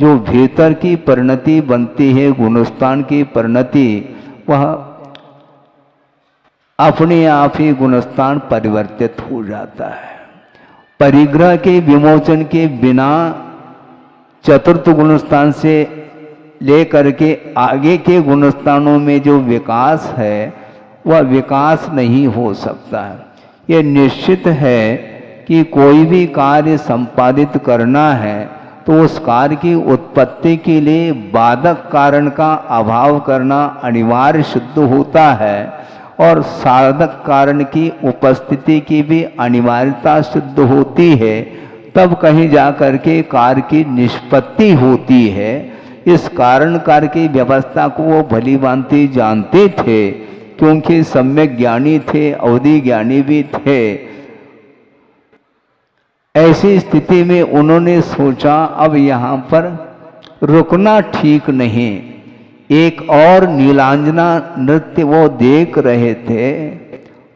जो भीतर की परिणति बनती है, गुणस्थान की परिणति, वह अपने आप ही गुणस्थान परिवर्तित हो जाता है। परिग्रह के विमोचन के बिना चतुर्थ गुणस्थान से लेकर के आगे के गुणस्थानों में जो विकास है वह विकास नहीं हो सकता है। यह निश्चित है कि कोई भी कार्य संपादित करना है तो उस कार्य की उत्पत्ति के लिए बाधक कारण का अभाव करना अनिवार्य सिद्ध होता है और साधक कारण की उपस्थिति की भी अनिवार्यता सिद्ध होती है। तब कहीं जा कर के कार्य की निष्पत्ति होती है। इस कारण कार्य की व्यवस्था को वो भली भांति जानते थे, क्योंकि सम्यक ज्ञानी थे, अवधि ज्ञानी भी थे। ऐसी स्थिति में उन्होंने सोचा अब यहाँ पर रुकना ठीक नहीं। एक और नीलांजना नृत्य वो देख रहे थे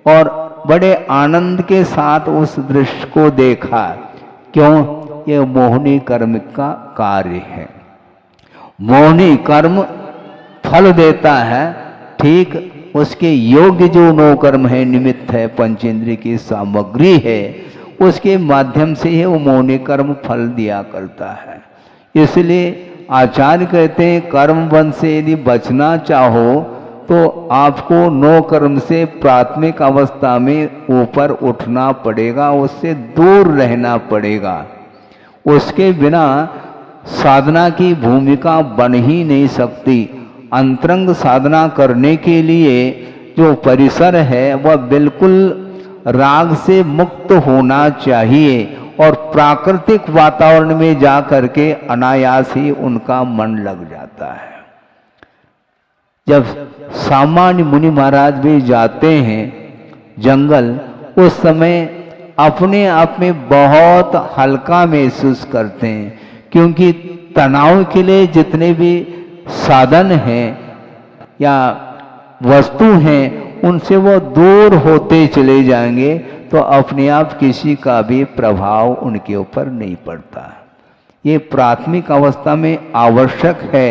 और बड़े आनंद के साथ उस दृश्य को देखा। क्यों? ये मोहिनी कर्म का कार्य है। मोहिनी कर्म फल देता है, ठीक उसके योग्य जो नो कर्म है, निमित्त है, पंचेंद्रिय की सामग्री है, उसके माध्यम से ही वो मोहिनी कर्म फल दिया करता है। इसलिए आचार्य कहते हैं कर्म बंध से यदि बचना चाहो तो आपको नो कर्म से प्राथमिक अवस्था में ऊपर उठना पड़ेगा, उससे दूर रहना पड़ेगा। उसके बिना साधना की भूमिका बन ही नहीं सकती। अंतरंग साधना करने के लिए जो परिसर है वह बिल्कुल राग से मुक्त होना चाहिए और प्राकृतिक वातावरण में जा करके अनायास ही उनका मन लग जाता है। जब सामान्य मुनि महाराज भी जाते हैं जंगल, उस समय अपने आप में बहुत हल्का महसूस करते हैं, क्योंकि तनाव के लिए जितने भी साधन हैं या वस्तु हैं उनसे वो दूर होते चले जाएंगे, तो अपने आप किसी का भी प्रभाव उनके ऊपर नहीं पड़ता। ये प्राथमिक अवस्था में आवश्यक है,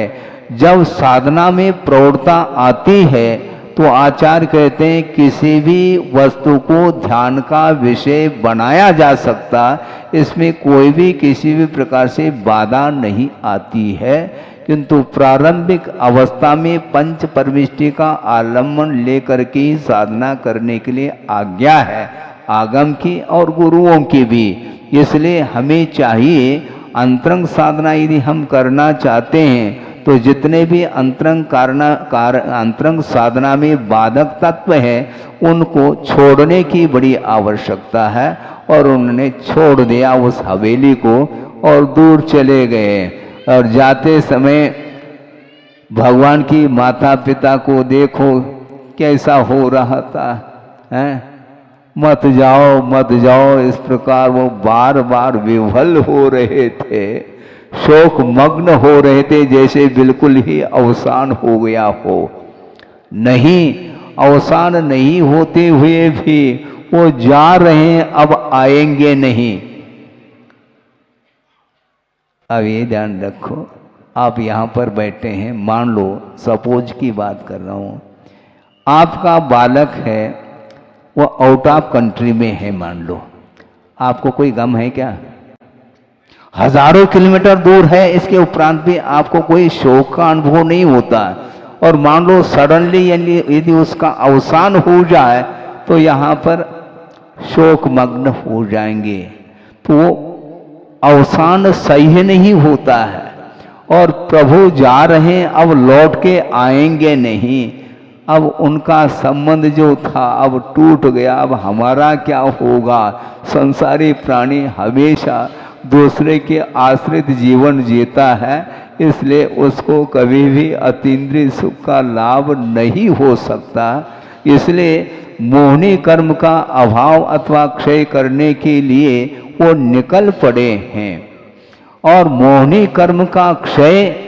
जब साधना में प्रौढ़ता आती है तो आचार्य कहते हैं किसी भी वस्तु को ध्यान का विषय बनाया जा सकता, इसमें कोई भी किसी भी प्रकार से बाधा नहीं आती है। किंतु प्रारंभिक अवस्था में पंच परमिष्टि का आलम्बन लेकर के साधना करने के लिए आज्ञा है, आगम की और गुरुओं की भी। इसलिए हमें चाहिए अंतरंग साधना यदि हम करना चाहते हैं तो जितने भी अंतरंग साधना में बाधक तत्व हैं उनको छोड़ने की बड़ी आवश्यकता है। और उन्होंने छोड़ दिया उस हवेली को और दूर चले गए। और जाते समय भगवान की माता पिता को देखो कैसा हो रहा था, हैं? मत जाओ मत जाओ, इस प्रकार वो बार बार विह्वल हो रहे थे, शोक मग्न हो रहे थे, जैसे बिल्कुल ही अवसान हो गया हो। नहीं, अवसान नहीं होते हुए भी वो जा रहे हैं, अब आएंगे नहीं। अब ये ध्यान रखो, आप यहां पर बैठे हैं, मान लो सपोज की बात कर रहा हूं, आपका बालक है वो आउट ऑफ कंट्री में है, मान लो, आपको कोई गम है क्या? हजारों किलोमीटर दूर है, इसके उपरांत भी आपको कोई शोक का अनुभव नहीं होता। और मान लो सडनली यदि उसका अवसान हो जाए तो यहाँ पर शोक मग्न हो जाएंगे। तो अवसान सही नहीं होता है और प्रभु जा रहे हैं, अब लौट के आएंगे नहीं। अब उनका संबंध जो था अब टूट गया, अब हमारा क्या होगा? संसारी प्राणी हमेशा दूसरे के आश्रित जीवन जीता है, इसलिए उसको कभी भी अतीन्द्रिय सुख का लाभ नहीं हो सकता। इसलिए मोहनी कर्म का अभाव अथवा क्षय करने के लिए वो निकल पड़े हैं। और मोहनी कर्म का क्षय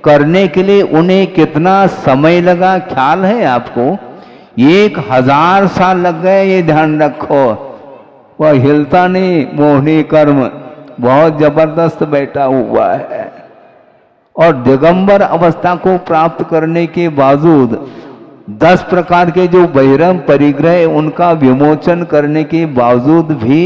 करने के लिए उन्हें कितना समय लगा ख्याल है आपको? 1000 साल लग गए, ये ध्यान रखो। वह हिलता नहीं, मोहनी कर्म बहुत जबरदस्त बैठा हुआ है। और दिगंबर अवस्था को प्राप्त करने के बावजूद 10 प्रकार के जो बहिरम परिग्रह उनका विमोचन करने के बावजूद भी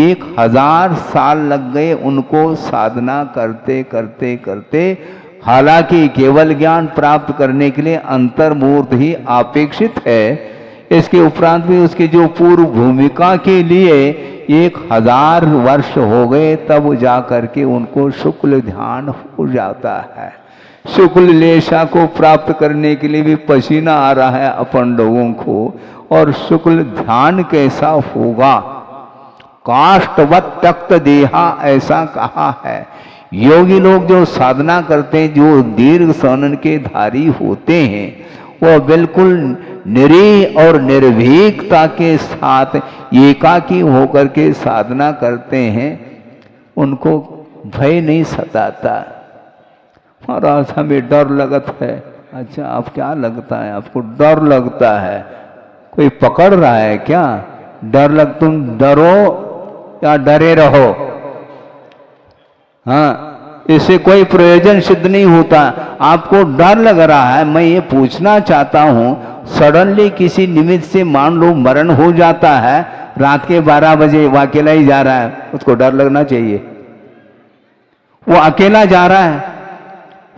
1000 साल लग गए उनको साधना करते करते करते। हालांकि केवल ज्ञान प्राप्त करने के लिए अंतर्मूर्त ही अपेक्षित है, इसके उपरांत भी उसकी जो पूर्व भूमिका के लिए 1000 वर्ष हो गए, तब जा करके उनको शुक्ल ध्यान हो जाता है। शुक्ल लेशा को प्राप्त करने के लिए भी पसीना आ रहा है अपन लोगों को। और शुक्ल ध्यान कैसा होगा? काष्ठवत त्यक्त देहा, ऐसा कहा है। योगी लोग जो साधना करते हैं, जो दीर्घ सनन के धारी होते हैं, वो बिल्कुल निरीह और निर्भीकता के साथ एकाकी होकर के साधना करते हैं, उनको भय नहीं सताता। महाराज हमें डर लगता है। अच्छा, आप क्या लगता है? आपको डर लगता है? कोई पकड़ रहा है क्या? तुम डरो या डरे रहो, हाँ, इससे कोई प्रयोजन सिद्ध नहीं होता। आपको डर लग रहा है, मैं ये पूछना चाहता हूं, सडनली किसी निमित्त से मान लो मरण हो जाता है, रात के 12 बजे वो अकेला ही जा रहा है, उसको डर लगना चाहिए? वो अकेला जा रहा है,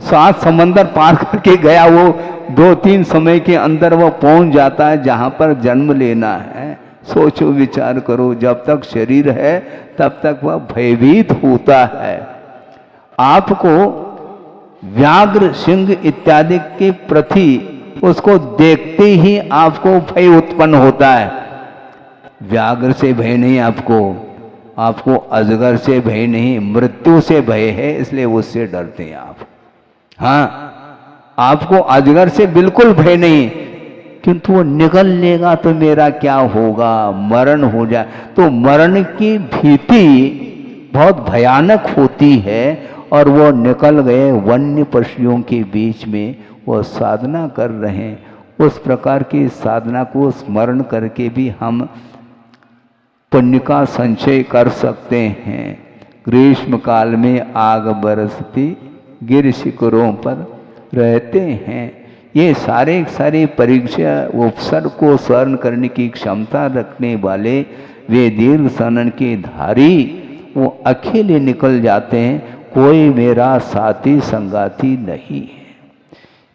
7 समंदर पार करके गया, वो 2-3 समय के अंदर वो पहुंच जाता है जहां पर जन्म लेना है। सोचो, विचार करो, जब तक शरीर है तब तक वह भयभीत होता है। आपको व्याघ्र, सिंह इत्यादि के प्रति उसको देखते ही आपको भय उत्पन्न होता है। व्याघ्र से भय नहीं आपको अजगर से भय नहीं, मृत्यु से भय है, इसलिए उससे डरते हैं आप। हाँ, आपको अजगर से बिल्कुल भय नहीं, किंतु वो निकल लेगा तो मेरा क्या होगा? मरण हो जाए तो मरण की भीति बहुत भयानक होती है। और वो निकल गए वन्य पशुओं के बीच में, वो साधना कर रहे हैं। उस प्रकार की साधना को स्मरण करके भी हम पुण्य का संचय कर सकते हैं। ग्रीष्म काल में आग बरसती गिर शिखरों पर, रहते हैं। ये सारे परीक्षा उपसर्ग को स्वर्ण करने की क्षमता रखने वाले वे दीर्घ सनन के धारी वो अकेले निकल जाते हैं, कोई मेरा साथी संगाती नहीं है।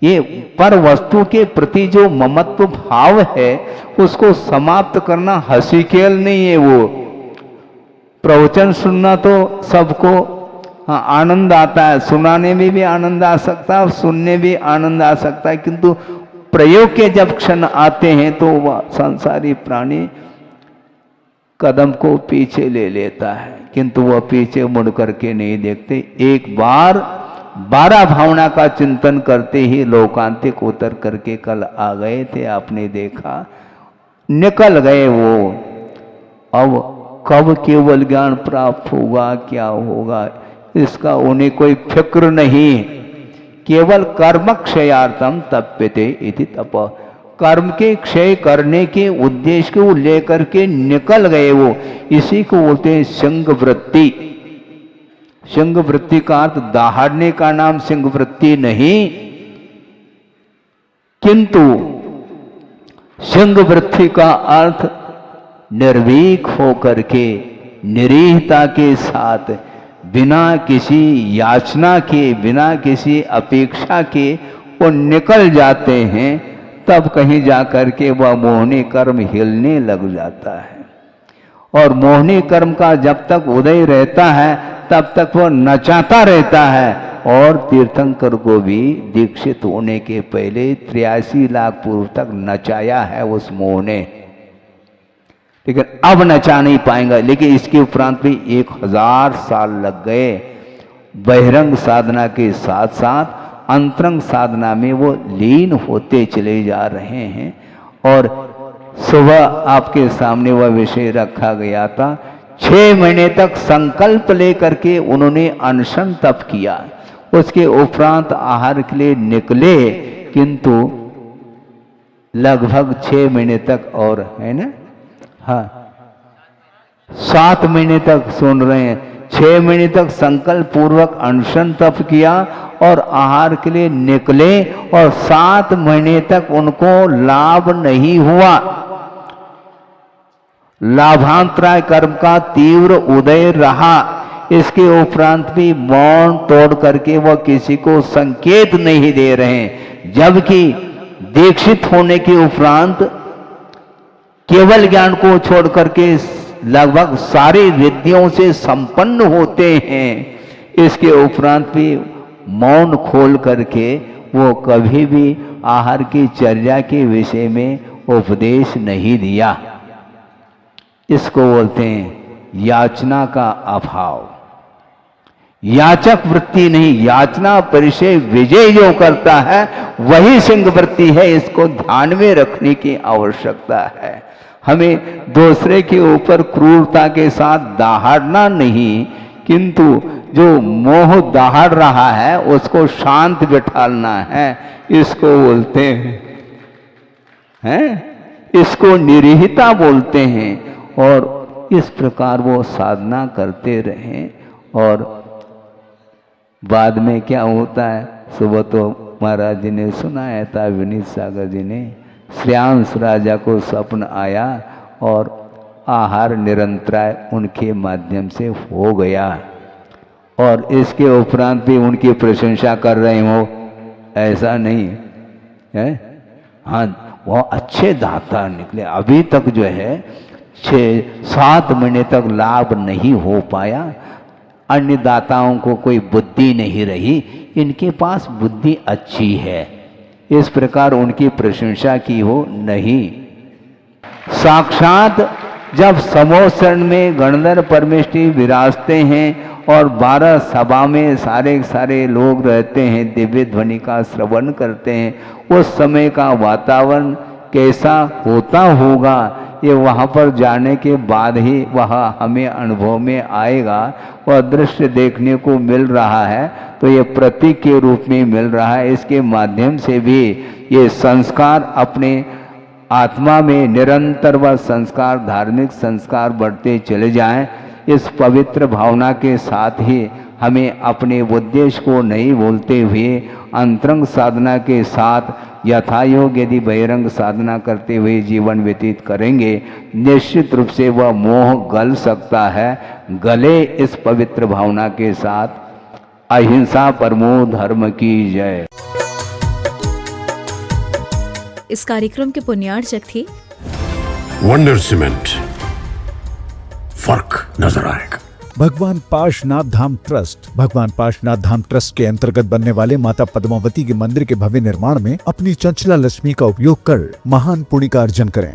ये पर वस्तु के प्रति जो ममत्व भाव है उसको समाप्त करना हंसी खेल नहीं है। वो प्रवचन सुनना तो सबको आनंद आता है, सुनाने में भी आनंद आ सकता है और सुनने भी आनंद आ सकता है, किंतु प्रयोग के जब क्षण आते हैं तो वह संसारी प्राणी कदम को पीछे ले लेता है, किंतु वह पीछे मुड़ करके नहीं देखते। एक बार 12 भावना का चिंतन करते ही लोकांतिक उतर करके कल आ गए थे, आपने देखा, निकल गए वो। अब कब केवल ज्ञान प्राप्त होगा, क्या होगा, इसका उन्हें कोई फिक्र नहीं। केवल कर्म क्षयार्थम तप्यते इति तप, कर्म के क्षय करने के उद्देश्य को लेकर के निकल गए वो। इसी को बोलते हैं सिंह वृत्ति। सिंह वृत्ति का अर्थ दहाड़ने का नाम सिंह वृत्ति नहीं, किंतु सिंह वृत्ति का अर्थ निर्भीक होकर के, निरीहता के साथ, बिना किसी याचना के, बिना किसी अपेक्षा के वो निकल जाते हैं। तब कहीं जाकर के वह मोहनी कर्म हिलने लग जाता है। और मोहनी कर्म का जब तक उदय रहता है तब तक वह नचाता रहता है। और तीर्थंकर को भी दीक्षित होने के पहले 83 लाख पूर्व तक नचाया है उस मोह ने, लेकिन अब नचा नहीं पाएंगा। लेकिन इसके उपरांत भी 1000 साल लग गए। बहिरंग साधना के साथ साथ अंतरंग साधना में वो लीन होते चले जा रहे हैं। और सुबह आपके सामने वह विषय रखा गया था, 6 महीने तक संकल्प लेकर के उन्होंने अनशन तप किया। उसके उपरांत आहार के लिए निकले, किंतु लगभग 6 महीने तक, और है ना, हाँ 7 महीने तक सुन रहे हैं, 6 महीने तक संकल्प पूर्वक अनशन तप किया और आहार के लिए निकले, और 7 महीने तक उनको लाभ नहीं हुआ। लाभांतराय कर्म का तीव्र उदय रहा। इसके उपरांत भी मौन तोड़ करके वह किसी को संकेत नहीं दे रहे हैं, जबकि दीक्षित होने के उपरांत केवल ज्ञान को छोड़ करके लगभग सारी रिद्धियों से संपन्न होते हैं। इसके उपरांत भी मौन खोल करके वो कभी भी आहार की चर्या के विषय में उपदेश नहीं दिया। इसको बोलते हैं याचना का अभाव। याचक वृत्ति नहीं, याचना परिचय विजय जो करता है वही सिंह वृत्ति है। इसको ध्यान में रखने की आवश्यकता है। हमें दूसरे के ऊपर क्रूरता के साथ दहाड़ना नहीं, किंतु जो मोह दहाड़ रहा है उसको शांत बिठालना है। इसको बोलते हैं, इसको निरीहता बोलते हैं। और इस प्रकार वो साधना करते रहें। और बाद में क्या होता है, सुबह तो महाराज जी ने सुनाया था, विनीत सागर जी ने, श्रेयांश राजा को स्वप्न आया और आहार निरंतराय उनके माध्यम से हो गया। और इसके उपरांत भी उनकी प्रशंसा कर रहे हो, ऐसा नहीं है। हाँ, वो अच्छे दाता निकले। अभी तक जो है 6-7 महीने तक लाभ नहीं हो पाया। अन्य दाताओं को कोई बुद्धि नहीं रही, इनके पास बुद्धि अच्छी है, इस प्रकार उनकी प्रशंसा की हो नहीं। साक्षात जब समोसरण में गणधर परमेष्ठी विराजते हैं और 12 सभा में सारे लोग रहते हैं, दिव्य ध्वनि का श्रवण करते हैं, उस समय का वातावरण कैसा होता होगा, ये वहाँ पर जाने के बाद ही वह हमें अनुभव में आएगा। वह दृश्य देखने को मिल रहा है तो ये प्रतीक के रूप में मिल रहा है। इसके माध्यम से भी ये संस्कार अपने आत्मा में निरंतर वह संस्कार, धार्मिक संस्कार बढ़ते चले जाएं। इस पवित्र भावना के साथ ही हमें अपने उद्देश्य को नहीं भूलते हुए अंतरंग साधना के साथ यथायोग यदि बहिरंग साधना करते हुए जीवन व्यतीत करेंगे, निश्चित रूप से वह मोह गल सकता है। गले इस पवित्र भावना के साथ। अहिंसा परमो धर्म की जय। इस कार्यक्रम के पुण्यार्चक थे वंडर सीमेंट, फर्क नजर आएगा। भगवान पार्श्वनाथ धाम ट्रस्ट। भगवान पार्श्वनाथ धाम ट्रस्ट के अंतर्गत बनने वाले माता पद्मावती के मंदिर के भव्य निर्माण में अपनी चंचला लक्ष्मी का उपयोग कर महान पुण्य का अर्जन करें।